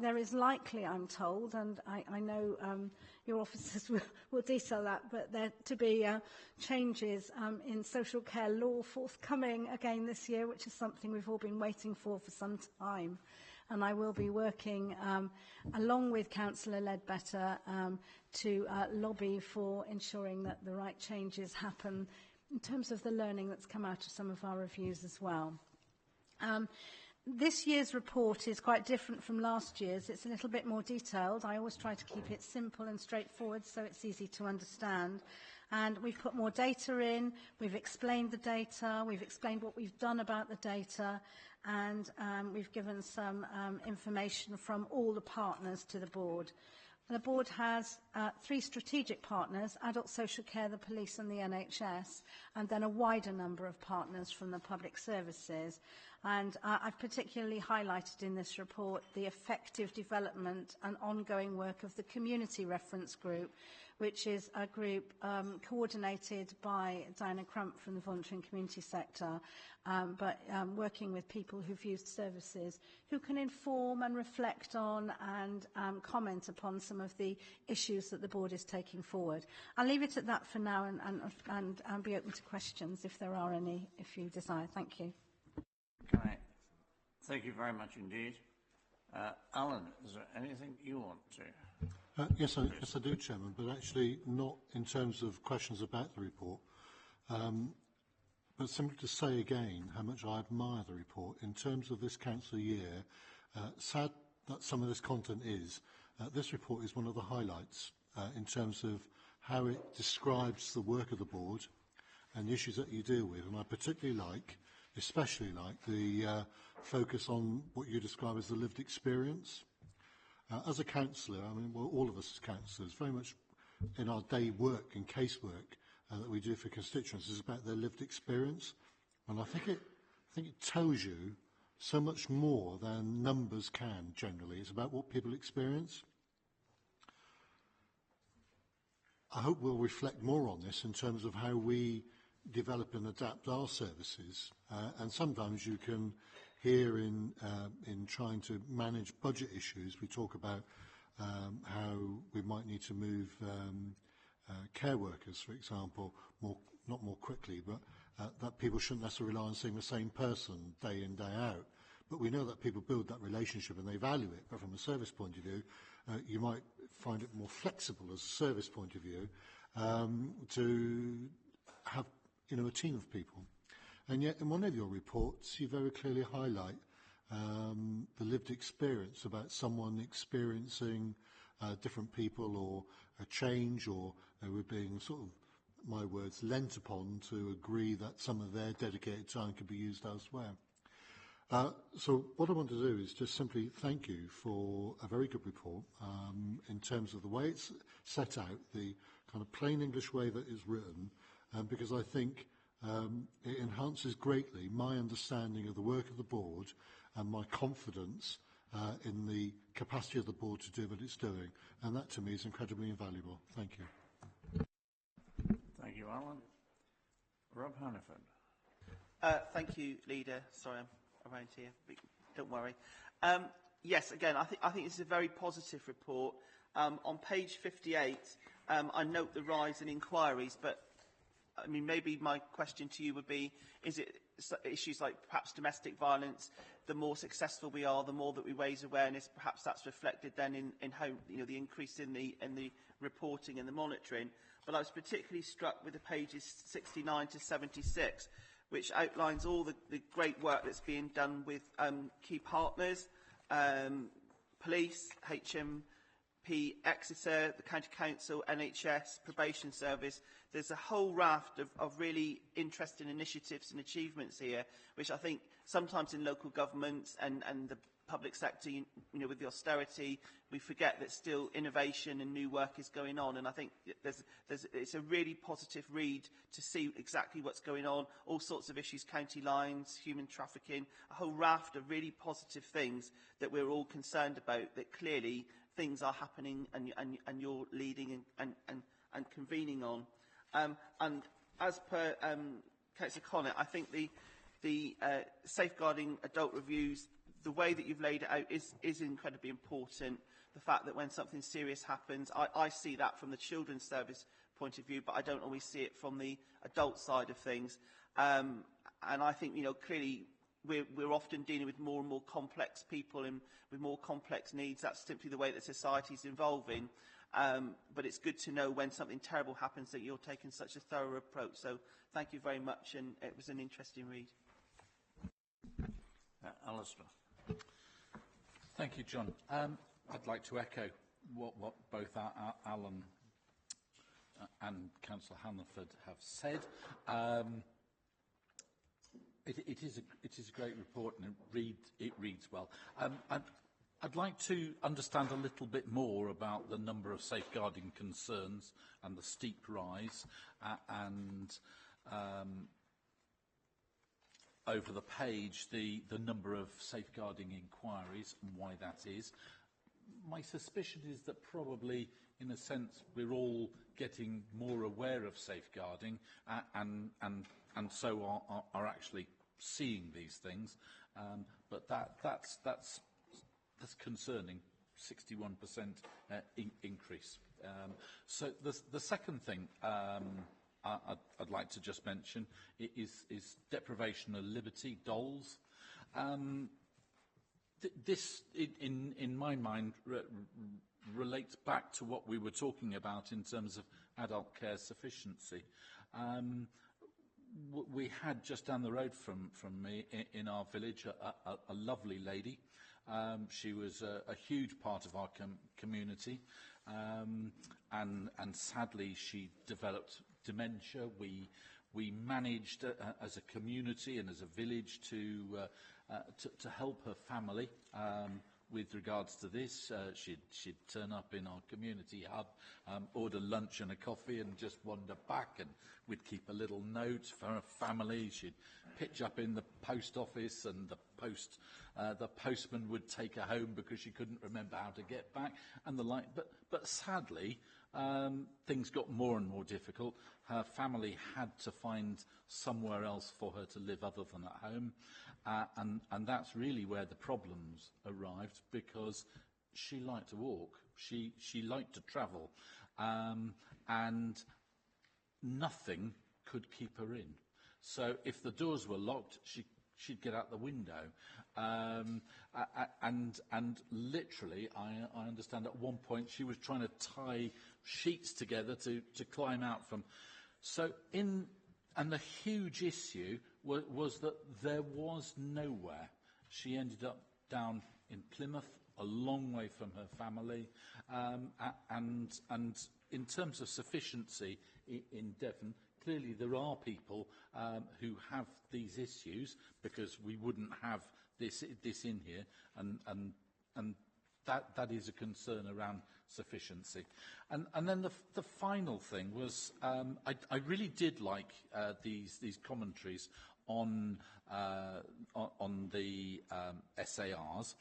There is likely, I'm told, and I know your officers will detail that, but there to be changes in social care law forthcoming again this year, which is something we've all been waiting for some time. And I will be working along with Councillor Ledbetter to lobby for ensuring that the right changes happen in terms of the learning that's come out of some of our reviews as well. This year's report is quite different from last year's. It's a little bit more detailed. I always try to keep it simple and straightforward so it's easy to understand. And we've put more data in, we've explained the data, we've explained what we've done about the data, and we've given some information from all the partners to the board. The board has 3 strategic partners: adult social care, the police and the NHS, and then a wider number of partners from the public services. And I've particularly highlighted in this report the effective development and ongoing work of the Community Reference Group, which is a group coordinated by Diana Crump from the voluntary and community sector, but working with people who've used services, who can inform and reflect on and comment upon some of the issues that the board is taking forward. I'll leave it at that for now and be open to questions if there are any, if you desire. Thank you. Okay. Thank you very much indeed. Alan, is there anything you want to? Yes, I do, Chairman, but actually not in terms of questions about the report, but simply to say again how much I admire the report. In terms of this council year, sad that some of this content is, this report is one of the highlights in terms of how it describes the work of the board and the issues that you deal with, and I particularly especially like the focus on what you describe as the lived experience. As a councillor, I mean, well, all of us as councillors, very much in our day work and casework that we do for constituents is about their lived experience, and I think it tells you so much more than numbers can generally. It's about what people experience. I hope we'll reflect more on this in terms of how we develop and adapt our services, and sometimes you can hear in trying to manage budget issues, we talk about how we might need to move care workers, for example, not more quickly, but that people shouldn't necessarily rely on seeing the same person day in, day out. But we know that people build that relationship and they value it. But from a service point of view, you might find it more flexible as a service point of view to have, a team of people. And yet, in one of your reports, you very clearly highlight the lived experience about someone experiencing different people or a change, or they were being sort of, my words, lent upon to agree that some of their dedicated time could be used elsewhere. So what I want to do is just simply thank you for a very good report in terms of the way it's set out, the kind of plain English way that it's written, because I think It enhances greatly my understanding of the work of the board and my confidence in the capacity of the board to do what it's doing. And that, to me, is incredibly invaluable. Thank you. Thank you, Alan. Rob Hannaford. Thank you, Leader. Sorry, I'm around here. But don't worry. Yes, again, I think this is a very positive report. On page 58, I note the rise in inquiries, but I mean, maybe my question to you would be, is it issues like perhaps domestic violence, the more successful we are, the more that we raise awareness, perhaps that's reflected then in home, the increase in the reporting and the monitoring. But I was particularly struck with the pages 69 to 76, which outlines all the great work that's being done with key partners, police, HMP Exeter, the County Council, NHS, Probation Service. There's a whole raft of really interesting initiatives and achievements here, which I think sometimes in local governments and the public sector, with the austerity, we forget that still innovation and new work is going on. And I think it's a really positive read to see exactly what's going on, all sorts of issues, county lines, human trafficking, a whole raft of really positive things that we're all concerned about, that clearly things are happening and you're leading and convening on. And as per Councillor Connett, I think the safeguarding adult reviews, the way that you've laid it out is incredibly important. The fact that when something serious happens, I see that from the children's service point of view, but I don't always see it from the adult side of things. And I think, clearly we're often dealing with more and more complex people and with more complex needs. That's simply the way that society is evolving. But it's good to know when something terrible happens that you're taking such a thorough approach. So thank you very much, and it was an interesting read. Alistair. Thank you, John. I'd like to echo what both Alan and Councillor Hannaford have said. It is a great report, and it reads well. I'd like to understand a little bit more about the number of safeguarding concerns and the steep rise, and over the page, the number of safeguarding inquiries and why that is. My suspicion is that probably, in a sense, we're all getting more aware of safeguarding and so are actually seeing these things. But that's concerning. 61% increase. So the second thing I'd like to just mention is deprivation of liberty, dolls. This, in my mind, relates back to what we were talking about in terms of adult care sufficiency. We had just down the road from me in our village a lovely lady. She was a huge part of our community, and sadly she developed dementia. We managed as a community and as a village to help her family with regards to this. She'd turn up in our community hub, order lunch and a coffee, and just wander back, and we'd keep a little note for her family. She'd pitch up in the post office, and the postman would take her home because she couldn't remember how to get back, and the like. But sadly, things got more and more difficult. Her family had to find somewhere else for her to live other than at home, and that's really where the problems arrived, because she liked to walk, she liked to travel, and nothing could keep her in. So if the doors were locked, she'd get out the window, and literally, I understand at one point she was trying to tie sheets together to climb out from. So and the huge issue was that there was nowhere. She ended up down in Plymouth, a long way from her family, and in terms of sufficiency in Devon, clearly there are people who have these issues, because we wouldn't have this in here, and that is a concern around sufficiency. And then the final thing was, I really did like these commentaries on the SARs.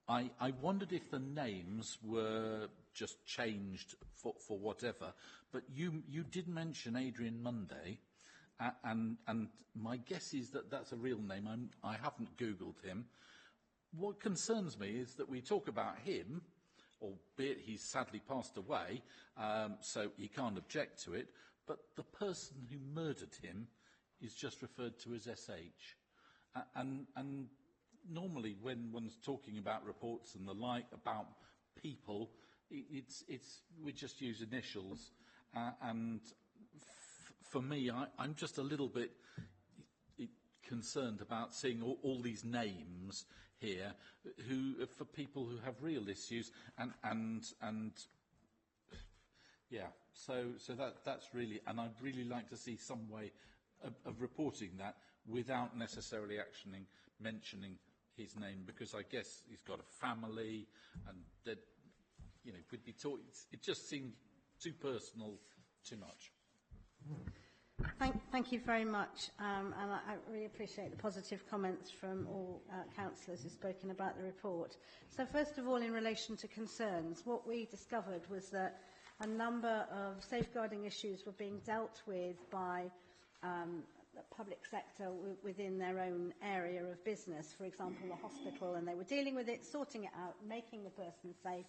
I wondered if the names were just changed for whatever, but you did mention Adrian Munday, and my guess is that that's a real name. I haven't Googled him. What concerns me is that we talk about him, albeit he's sadly passed away, so he can't object to it, but the person who murdered him is just referred to as SH. And normally when one's talking about reports and the like about people, we just use initials, and for me, I'm just a little bit concerned about seeing all these names here, for people who have real issues, and yeah. So that's really, and I'd really like to see some way of reporting that without necessarily mentioning his name, because I guess he's got a family, and that, you know, we'd be talking. It just seemed too personal, too much. Thank you very much, and I really appreciate the positive comments from all councillors who've spoken about the report. So first of all, in relation to concerns, what we discovered was that a number of safeguarding issues were being dealt with by the public sector within their own area of business, for example, the hospital, and they were dealing with it, sorting it out, making the person safe,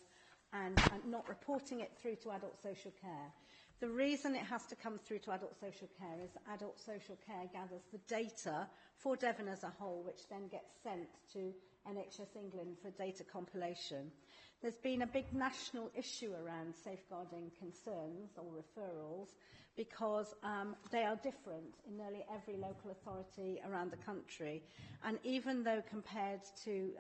and not reporting it through to adult social care. The reason it has to come through to adult social care is adult social care gathers the data for Devon as a whole, which then gets sent to NHS England for data compilation. There's been a big national issue around safeguarding concerns or referrals because they are different in nearly every local authority around the country. And even though compared to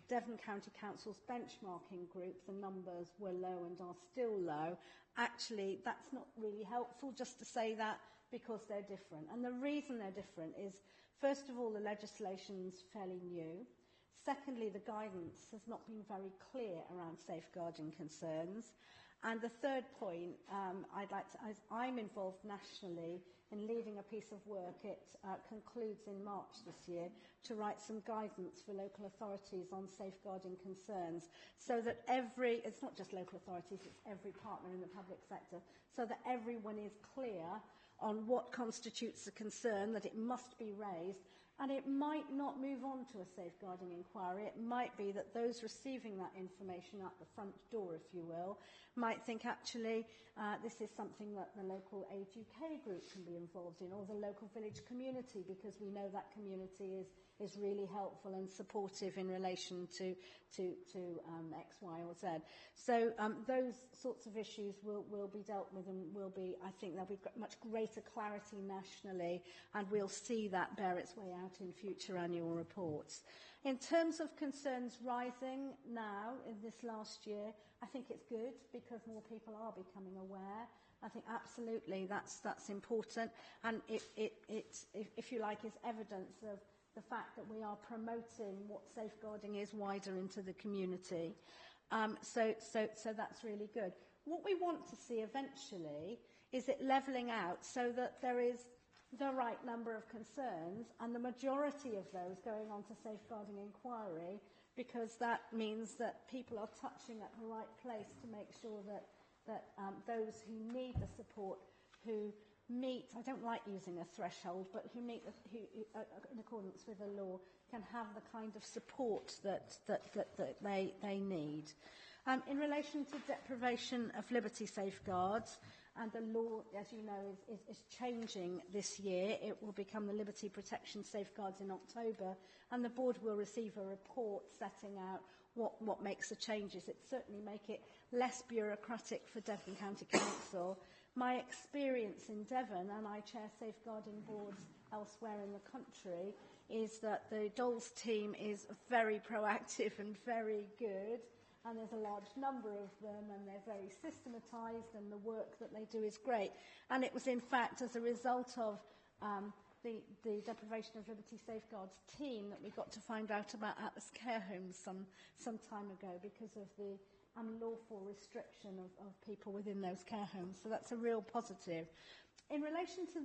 Devon County Council's benchmarking group, the numbers were low and are still low, actually that's not really helpful just to say that, because they're different. And the reason they're different is, first of all, the legislation's fairly new. Secondly, the guidance has not been very clear around safeguarding concerns. And the third point, I'm involved nationally in leading a piece of work. It concludes in March this year to write some guidance for local authorities on safeguarding concerns, so that it's not just local authorities, it's every partner in the public sector, so that everyone is clear on what constitutes a concern, that it must be raised. And it might not move on to a safeguarding inquiry. It might be that those receiving that information at the front door, if you will, might think, actually, this is something that the local Age UK group can be involved in, or the local village community, because we know that community is really helpful and supportive in relation to X, Y, or Z. So those sorts of issues will be dealt with, and I think there'll be much greater clarity nationally, and we'll see that bear its way out in future annual reports. In terms of concerns rising now in this last year, I think it's good because more people are becoming aware. I think absolutely that's important, and it if you like, is evidence of the fact that we are promoting what safeguarding is wider into the community. So that's really good. What we want to see eventually is it levelling out so that there is the right number of concerns, and the majority of those going on to safeguarding inquiry, because that means that people are touching at the right place to make sure that those who need the support, who meet, I don't like using a threshold, but who meet in accordance with the law, can have the kind of support that they need. In relation to deprivation of liberty safeguards, and the law, as you know, is changing this year. It will become the Liberty Protection Safeguards in October, and the board will receive a report setting out what makes the changes. It certainly make it less bureaucratic for Devon County Council. My experience in Devon, and I chair safeguarding boards elsewhere in the country, is that the DOLS team is very proactive and very good. And there's a large number of them, and they're very systematised, and the work that they do is great. And it was, in fact, as a result of the deprivation of liberty safeguards team that we got to find out about at the care homes some time ago because of the unlawful restriction of people within those care homes. So that's a real positive. In relation to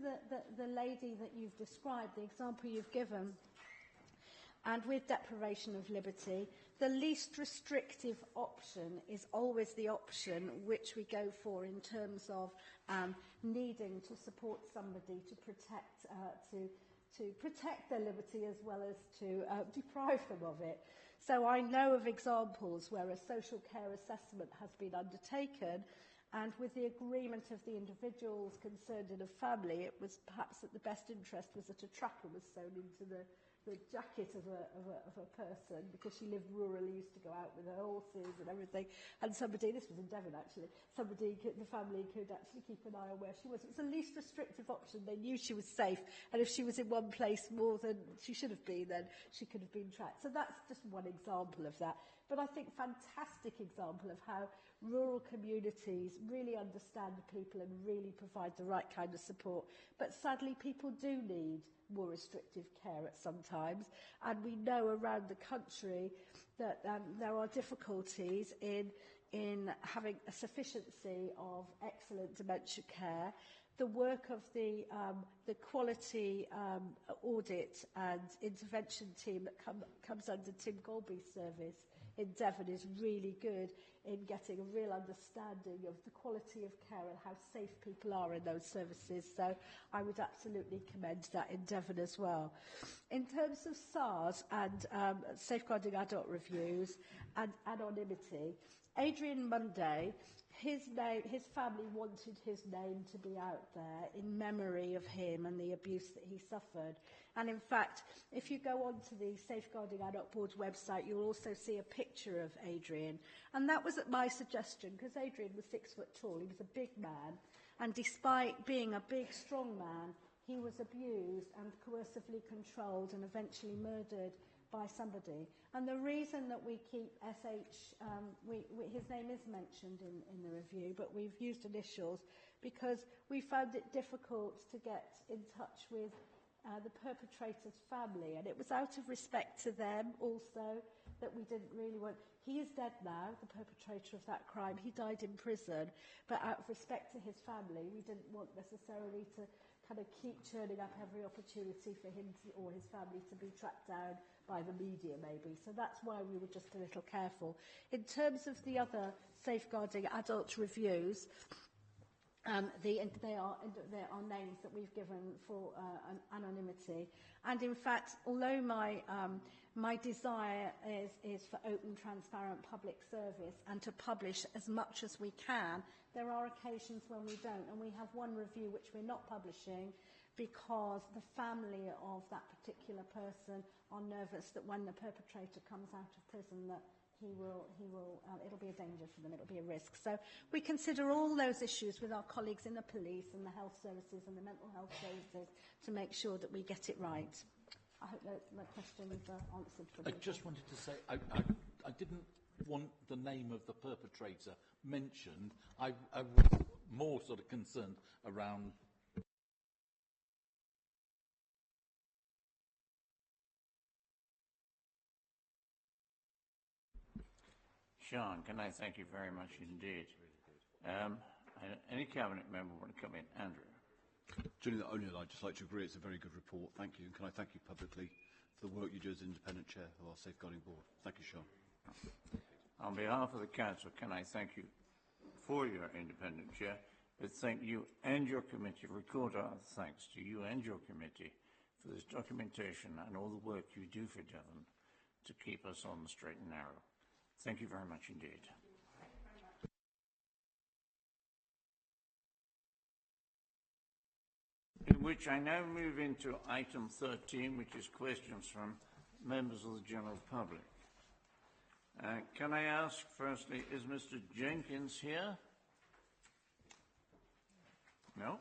the lady that you've described, the example you've given, and with deprivation of liberty, the least restrictive option is always the option which we go for in terms of needing to support somebody to protect their liberty as well as to deprive them of it. So I know of examples where a social care assessment has been undertaken, and with the agreement of the individuals concerned in a family, it was perhaps that the best interest was that a tracker was sewn into the jacket of a person because she lived rurally, used to go out with her horses and everything. And somebody, this was in Devon actually, the family could actually keep an eye on where she was. It was the least restrictive option. They knew she was safe, and if she was in one place more than she should have been, then she could have been tracked. So that's just one example of that. But I think fantastic example of how rural communities really understand people and really provide the right kind of support. But sadly, people do need more restrictive care at some times, and we know around the country that there are difficulties in having a sufficiency of excellent dementia care. The work of the quality audit and intervention team that comes under Tim Golby's service in Devon is really good in getting a real understanding of the quality of care and how safe people are in those services. So I would absolutely commend that in Devon as well. In terms of SARS and safeguarding adult reviews and anonymity, Adrian Munday, his family wanted his name to be out there in memory of him and the abuse that he suffered. And in fact, if you go onto the Safeguarding Adult Board's website, you'll also see a picture of Adrian. And that was at my suggestion, because Adrian was 6 foot tall. He was a big man. And despite being a big, strong man, he was abused and coercively controlled and eventually murdered by somebody. And the reason that we keep SH, his name is mentioned in the review, but we've used initials because we found it difficult to get in touch with the perpetrator's family, and it was out of respect to them also that we didn't really want. He is dead now, the perpetrator of that crime. He died in prison, but out of respect to his family, we didn't want necessarily to kind of keep churning up every opportunity for him or his family to be tracked down by the media maybe. So that's why we were just a little careful. In terms of the other safeguarding adult reviews, they are names that we've given for anonymity. And in fact, although my desire is for open, transparent public service and to publish as much as we can, there are occasions when we don't. And we have one review which we're not publishing because the family of that particular person are nervous that when the perpetrator comes out of prison that it'll be a danger for them, it'll be a risk. So we consider all those issues with our colleagues in the police and the health services and the mental health services to make sure that we get it right. I hope that my question is answered for you. I just wanted to say, I didn't want the name of the perpetrator mentioned. I was more sort of concerned around Sean, can I thank you very much indeed. Any Cabinet member want to come in? Andrew. Julie, I'd just like to agree it's a very good report. Thank you. And can I thank you publicly for the work you do as independent chair of our Safeguarding Board. Thank you, Sean. On behalf of the Council, can I thank you for your independent chair, but thank you and your committee, record our thanks to you and your committee for this documentation and all the work you do for Devon to keep us on the straight and narrow. Thank you very much indeed. In which I now move into item 13, which is questions from members of the general public. Can I ask, firstly, is Mr. Jenkins here? No?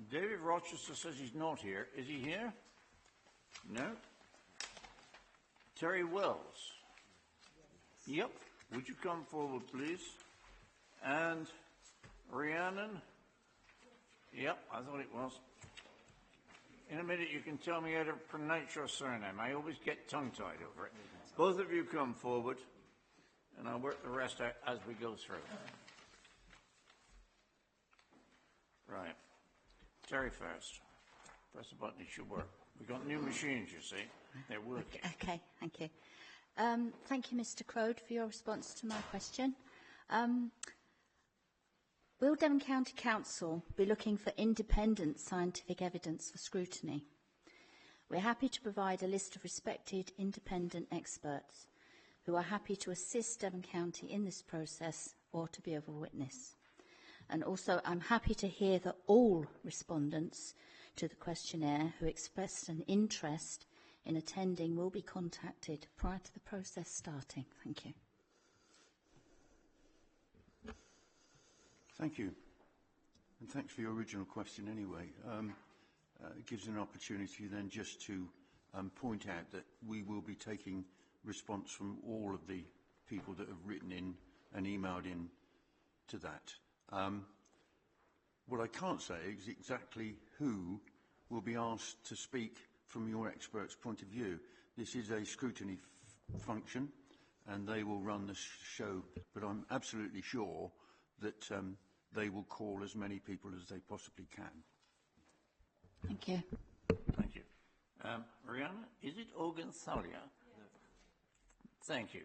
David Rochester says he's not here. Is he here? No? Terry Wells. Yep. Would you come forward, please? And Rhiannon Yep, I thought it was. In a minute, you can tell me how to pronounce your surname. I always get tongue-tied over it. Both of you come forward, and I'll work the rest out as we go through. Right. Terry first. Press the button, it should work. We've got new machines, you see. They're working. Okay, thank you. Thank you, Mr. Crode, for your response to my question. Will Devon County Council be looking for independent scientific evidence for scrutiny? We're happy to provide a list of respected independent experts who are happy to assist Devon County in this process or to be of a witness. And also, I'm happy to hear that all respondents to the questionnaire who expressed an interest in attending will be contacted prior to the process starting. Thank you. Thank you. And thanks for your original question anyway. It gives an opportunity then just to point out that we will be taking response from all of the people that have written in and emailed in to that. What I can't say is exactly who will be asked to speak from your expert's point of view. This is a scrutiny function and they will run the show, but I'm absolutely sure that they will call as many people as they possibly can. Thank you. Thank you. Rihanna, is it Organ-Thalia? No. Thank you.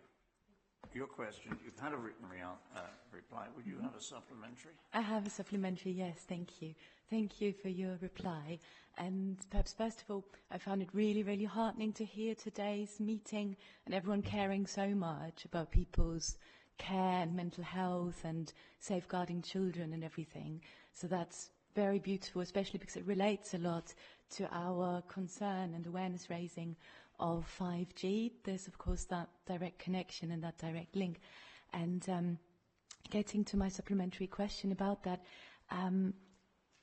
Your question, you've had a written reply. Would you have a supplementary? I have a supplementary, yes, thank you. Thank you for your reply. And perhaps first of all, I found it really, really heartening to hear today's meeting and everyone caring so much about people's care and mental health and safeguarding children and everything. So that's very beautiful, especially because it relates a lot to our concern and awareness raising of 5G. There's, of course, that direct connection and that direct link. And getting to my supplementary question about that,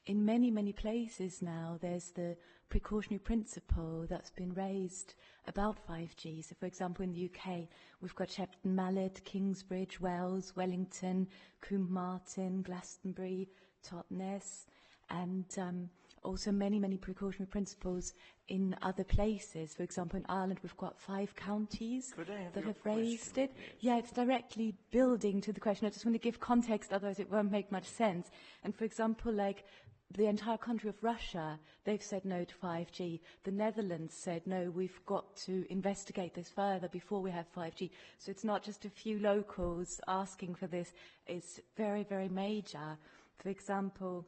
in many, many places now, there's the precautionary principle that's been raised about 5G. So, for example, in the UK, we've got Shepton Mallet, Kingsbridge, Wells, Wellington, Combe Martin, Glastonbury, Totnes, and also many, many precautionary principles in other places. For example, in Ireland, we've got 5 counties that have raised it. Yes. Yeah, it's directly building to the question. I just want to give context, otherwise it won't make much sense. And for example, like the entire country of Russia, they've said no to 5G. The Netherlands said, no, we've got to investigate this further before we have 5G. So it's not just a few locals asking for this. It's very, very major. For example,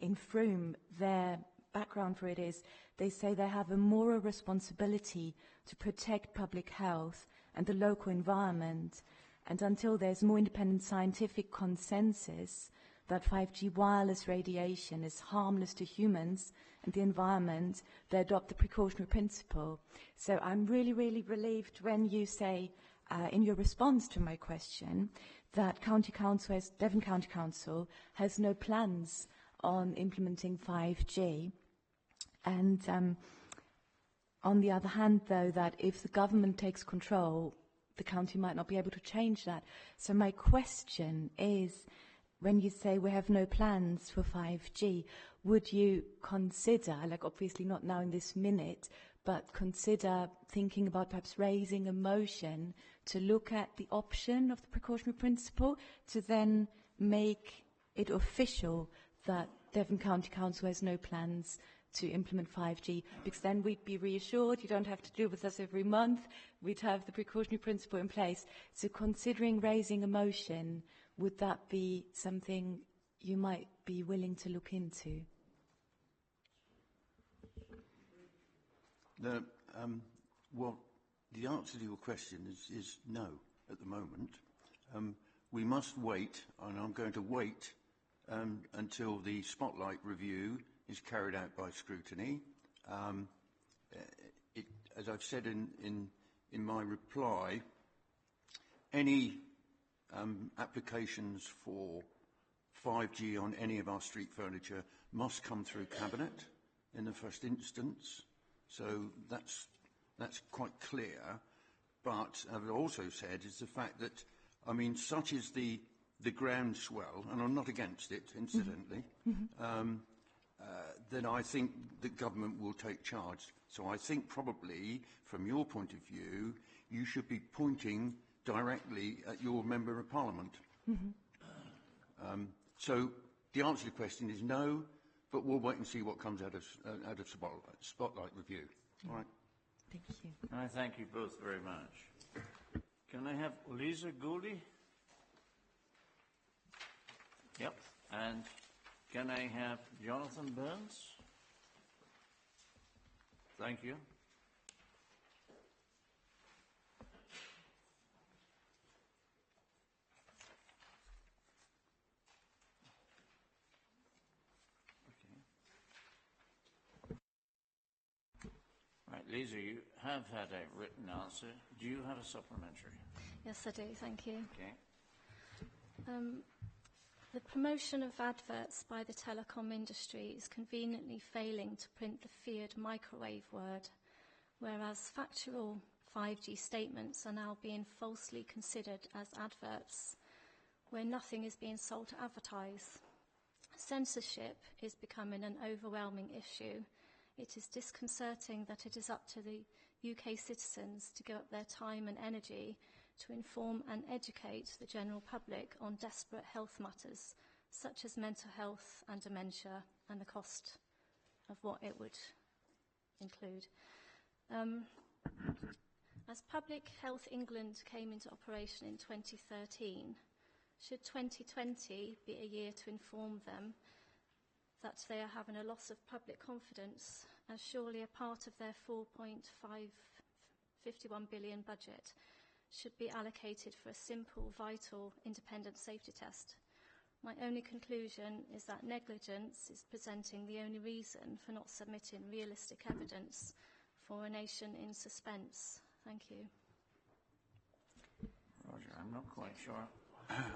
in Frome, their background for it is they say they have a moral responsibility to protect public health and the local environment. And until there's more independent scientific consensus that 5G wireless radiation is harmless to humans and the environment, they adopt the precautionary principle. So I'm really, really relieved when you say in your response to my question that Devon County Council has no plans on implementing 5G. And on the other hand, though, that if the government takes control, the county might not be able to change that. So my question is, when you say we have no plans for 5G, would you consider, like obviously not now in this minute, but consider thinking about perhaps raising a motion to look at the option of the precautionary principle to then make it official that Devon County Council has no plans to implement 5G, because then we'd be reassured, you don't have to deal with us every month, we'd have the precautionary principle in place. So considering raising a motion, would that be something you might be willing to look into? Well, the answer to your question is no at the moment. We must wait, and I'm going to wait until the spotlight review is carried out by scrutiny. As I've said in my reply, any applications for 5G on any of our street furniture must come through Cabinet in the first instance. So that's quite clear. But as I've also said is the fact that, I mean, such is the the groundswell, and I'm not against it, incidentally, then I think the government will take charge. So I think probably, from your point of view, you should be pointing directly at your Member of Parliament. So the answer to the question is no, but we'll wait and see what comes out of Spotlight Review. All right. Thank you. I thank you both very much. Can I have Lisa Gouldy? Yep. And can I have Jonathan Burns? Thank you. Right, Lisa, you have had a written answer. Do you have a supplementary? Yes, I do. Thank you. Okay. The promotion of adverts by the telecom industry is conveniently failing to print the feared microwave word, whereas factual 5G statements are now being falsely considered as adverts, where nothing is being sold to advertise. Censorship is becoming an overwhelming issue. It is disconcerting that it is up to the UK citizens to give up their time and energy to inform and educate the general public on desperate health matters, such as mental health and dementia, and the cost of what it would include. As Public Health England came into operation in 2013, should 2020 be a year to inform them that they are having a loss of public confidence, as surely a part of their 4.551 billion budget should be allocated for a simple, vital, independent safety test. My only conclusion is that negligence is presenting the only reason for not submitting realistic evidence for a nation in suspense. Thank you. Roger, I'm not quite sure.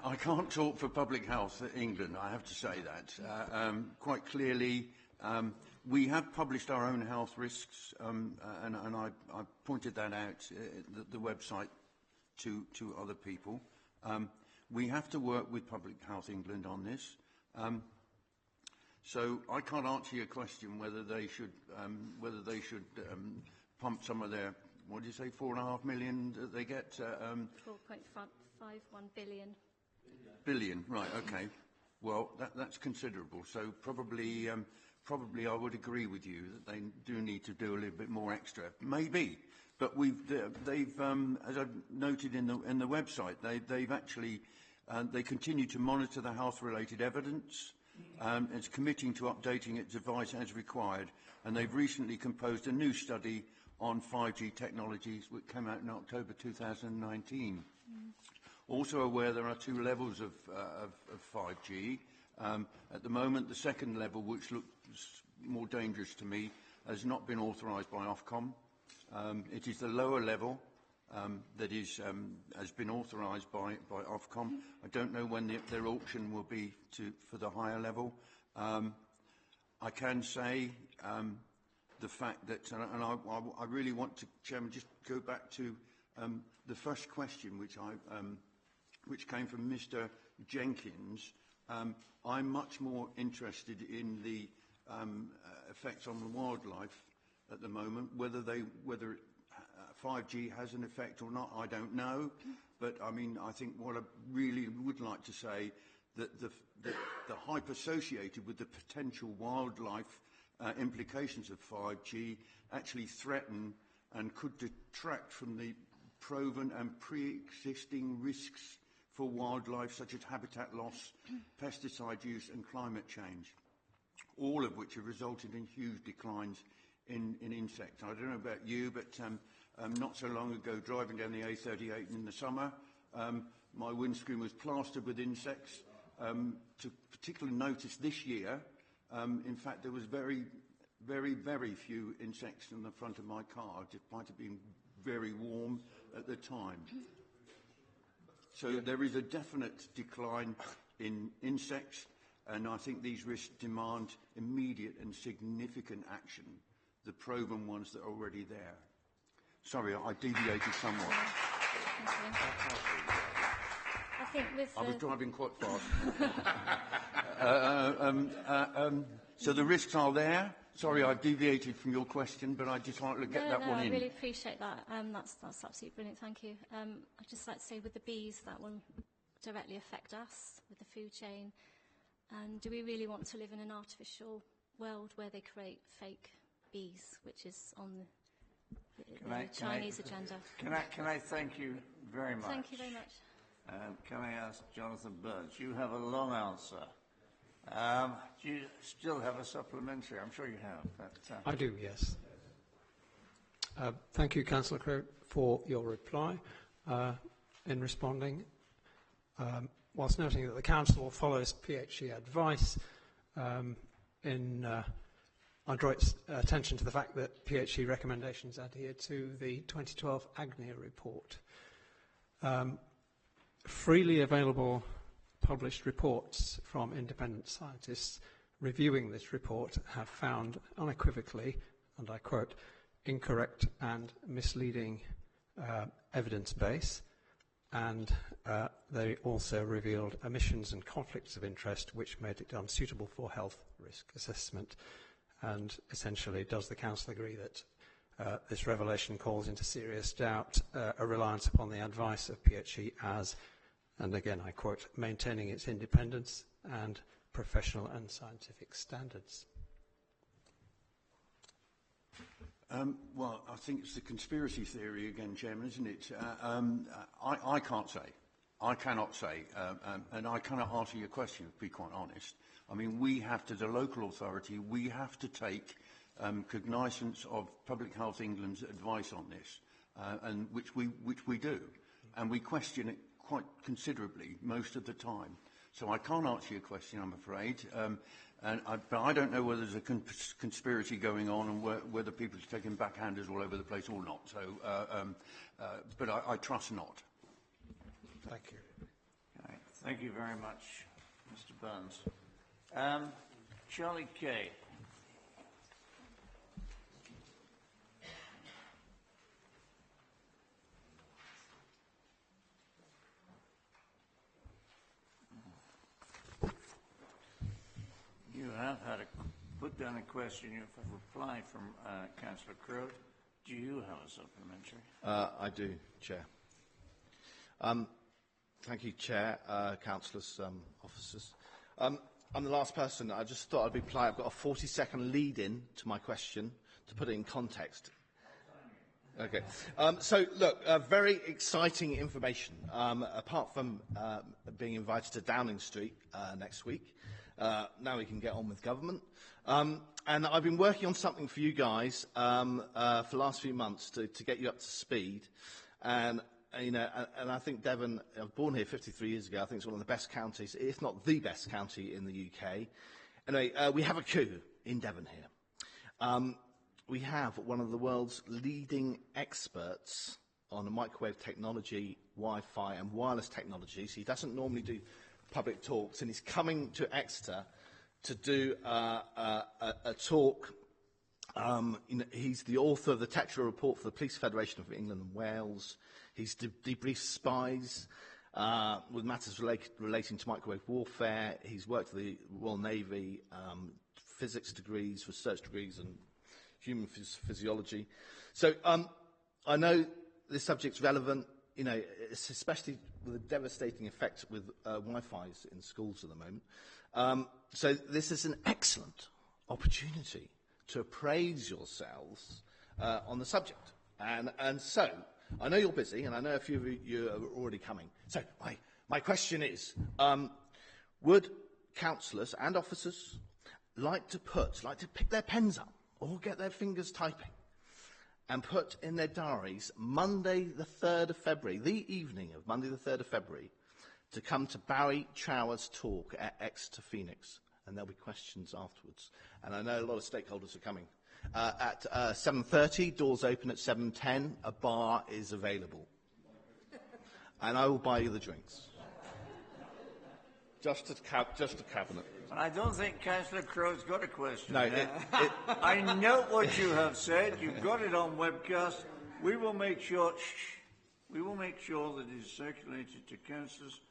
I can't talk for Public Health England, I have to say that. Quite clearly, we have published our own health risks, and I pointed that out at the website to other people. We have to work with Public Health England on this. So I can't answer your question whether they should pump some of their, what did you say, 4.5 million that they get? 4.51 billion. Billion, right, okay. Well, that's considerable. So probably I would agree with you that they do need to do a little bit more extra. Maybe. But they've, as I've noted in the website, they've actually, they continue to monitor the health-related evidence. It's committing to updating its advice as required, and they've recently composed a new study on 5G technologies, which came out in October 2019. Also aware there are two levels of 5G. At the moment, the second level, which looks more dangerous to me, has not been authorised by Ofcom. It is the lower level that has been authorised by Ofcom. I don't know when their auction will be for the higher level. I can say the fact that, and I really want to, Chairman, just go back to the first question, which came from Mr. Jenkins. I'm much more interested in the effects on the wildlife at the moment. Whether 5G has an effect or not, I don't know. But I mean, I think what I really would like to say that the hype associated with the potential wildlife implications of 5G actually threaten and could detract from the proven and pre-existing risks for wildlife, such as habitat loss, pesticide use and climate change, all of which have resulted in huge declines in insects. I don't know about you, but not so long ago, driving down the A38 in the summer, my windscreen was plastered with insects. To particularly notice this year, in fact, there was very, very, very few insects in the front of my car, despite it being very warm at the time. So there is a definite decline in insects, and I think these risks demand immediate and significant action, the proven ones that are already there. Sorry, I deviated somewhat. I think with I was driving quite fast. So the risks are there. Sorry, I've deviated from your question, but I'd just like to get that one in. I really appreciate that. That's absolutely brilliant. Thank you. I'd just like to say with the bees, that will directly affect us with the food chain. And do we really want to live in an artificial world where they create fake bees, which is on the Chinese agenda? Can I thank you very much? Thank you very much. Can I ask Jonathan Burns? You have a long answer. Do you still have a supplementary? I'm sure you have. But, I do, yes. Thank you, Councillor Crowe, for your reply in responding. Whilst noting that the Council follows PHE advice, I draw its attention to the fact that PHE recommendations adhere to the 2012 Agnew report. Freely available published reports from independent scientists reviewing this report have found unequivocally, and I quote, incorrect and misleading evidence base, and they also revealed omissions and conflicts of interest which made it unsuitable for health risk assessment. And essentially, does the Council agree that this revelation calls into serious doubt a reliance upon the advice of PHE as, and again I quote, maintaining its independence and professional and scientific standards? Well, I think it's the conspiracy theory again, Chairman, isn't it? I can't say. I cannot say. And I cannot answer your question, to be quite honest. I mean, we have to, the local authority, we have to take cognizance of Public Health England's advice on this, and which we do. And we question it quite considerably most of the time. So I can't answer your question, I'm afraid. But I don't know whether there's a conspiracy going on and whether people are taking backhanders all over the place or not. So, but I trust not. Thank you. Okay. Thank you very much, Mr. Burns. Charlie Kay. You have had put down a question. You have a reply from Councillor Crowe. Do you have a supplementary? I do, Chair. Thank you, Chair, councillors, officers. I'm the last person. I just thought I'd reply. I've got a 40-second lead-in to my question to put it in context. Okay. So, look, very exciting information. Apart from being invited to Downing Street next week, now we can get on with government. And I've been working on something for you guys for the last few months to get you up to speed. And I think Devon, I was born here 53 years ago, I think it's one of the best counties, if not the best county in the UK. Anyway, we have a coup in Devon here. We have one of the world's leading experts on microwave technology, Wi-Fi and wireless technologies. He doesn't normally do public talks, and he's coming to Exeter to do a talk. He's the author of the technical report for the Police Federation of England and Wales. He's debriefed spies with matters relating to microwave warfare. He's worked for the Royal Navy, physics degrees, research degrees, and human physiology. So I know this subject's relevant, especially with the devastating effect with Wi-Fi's in schools at the moment. So this is an excellent opportunity to appraise yourselves on the subject. And so, I know you're busy, and I know a few of you are already coming. So, my question is, would councillors and officers like to pick their pens up, or get their fingers typing, and put in their diaries Monday the 3rd of February, the evening of Monday the 3rd of February, to come to Barry Trower's talk at Exeter Phoenix, and there'll be questions afterwards. And I know a lot of stakeholders are coming. At 7:30, doors open at 7:10, a bar is available. And I will buy you the drinks. Just a cabinet. I don't think Councillor Crowe's got a question. No, I note what you have said. You've got it on webcast. We will make sure that it is circulated to councillors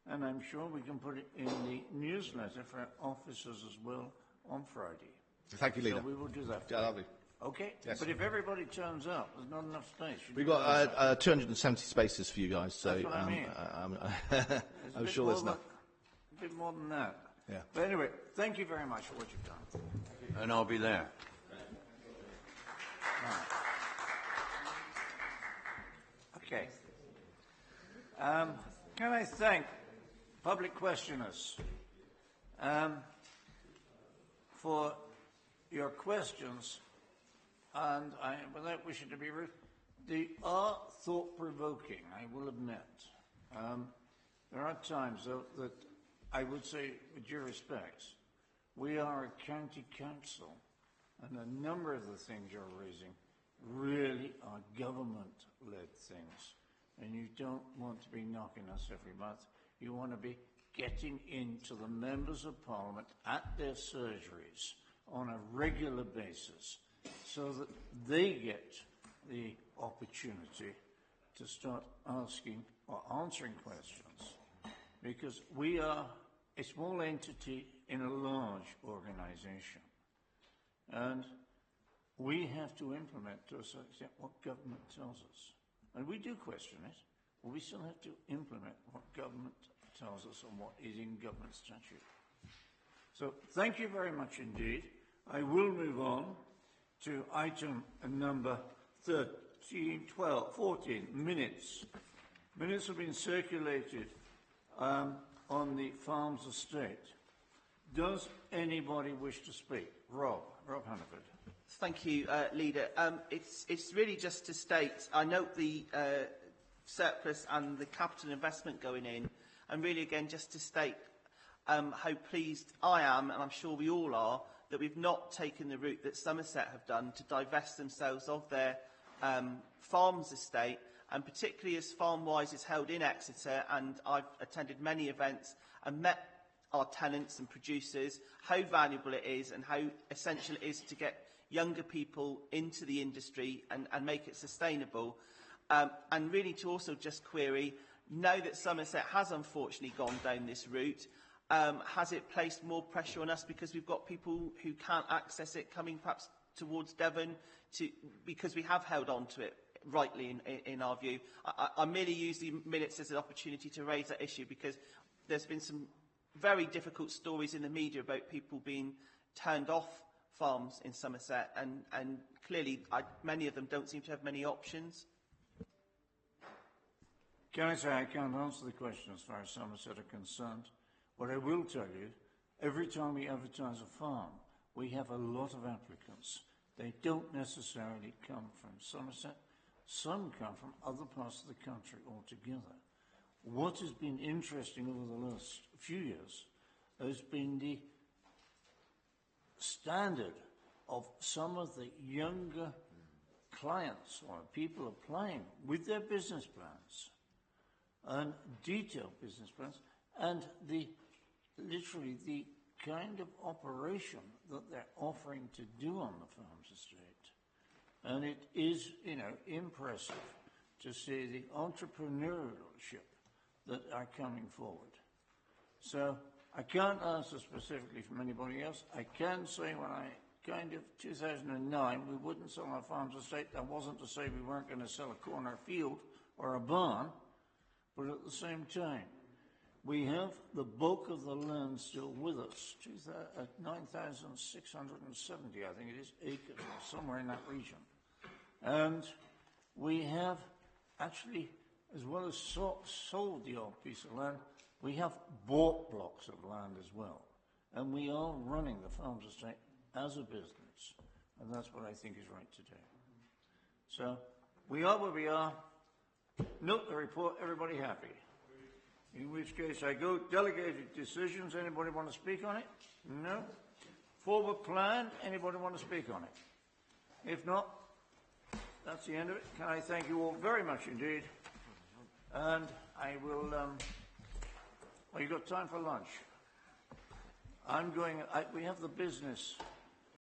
and I'm sure we can put it in the newsletter for our officers as well on Friday. Thank you, Leader. So we will do that. Yeah, lovely. Okay, Yes. but if everybody turns up, there's not enough space. We've got 270 spaces for you guys, so That's what I mean. I'm sure there's enough. A bit more than that. Yeah. But anyway, thank you very much for what you've done. And I'll be there. Right. Okay. Can I thank public questioners for your questions, and without wishing to be rude, they are thought-provoking, I will admit. There are times, though, that I would say, with due respect, we are a county council, and a number of the things you're raising really are government-led things, and you don't want to be knocking us every month. You want to be getting into the members of Parliament at their surgeries on a regular basis so that they get the opportunity to start asking or answering questions. Because we are a small entity in a large organisation. And we have to implement, to a certain extent, what government tells us. And we do question it, but we still have to implement what government tells us and what is in government statute. So thank you very much indeed. I will move on to item number 13, 12, 14, minutes. Minutes have been circulated on the Farms estate. Does anybody wish to speak? Rob Hannaford. Thank you, Leader. It's really just to state, I note the surplus and the capital investment going in, and really again just to state how pleased I am, and I'm sure we all are, that we've not taken the route that Somerset have done to divest themselves of their farms estate, and particularly as Farmwise is held in Exeter, and I've attended many events and met our tenants and producers, how valuable it is and how essential it is to get younger people into the industry and make it sustainable. And really to also just query, now that Somerset has unfortunately gone down this route, has it placed more pressure on us because we've got people who can't access it coming perhaps towards Devon because we have held on to it rightly in our view? I merely use the minutes as an opportunity to raise that issue because there's been some very difficult stories in the media about people being turned off farms in Somerset, and clearly many of them don't seem to have many options. Can I say I can't answer the question as far as Somerset are concerned? What I will tell you, every time we advertise a farm, we have a lot of applicants. They don't necessarily come from Somerset. Some come from other parts of the country altogether. What has been interesting over the last few years has been the standard of some of the younger clients or people applying with their business plans and detailed business plans and literally the kind of operation that they're offering to do on the farms estate. And it is, impressive to see the entrepreneurship that are coming forward. So I can't answer specifically from anybody else. I can say when 2009, we wouldn't sell our farms estate. That wasn't to say we weren't going to sell a corner field or a barn, but at the same time, we have the bulk of the land still with us, 9,670, I think it is, acres, or somewhere in that region. And we have actually, as well as sold the odd piece of land, we have bought blocks of land as well. And we are running the farms estate as a business. And that's what I think is right to do. So we are where we are. Note the report. Everybody happy? In which case I go delegated decisions. Anybody want to speak on it? No? Forward plan. Anybody want to speak on it? If not, that's the end of it. Can I thank you all very much indeed? And I will, well, you've got time for lunch. We have the business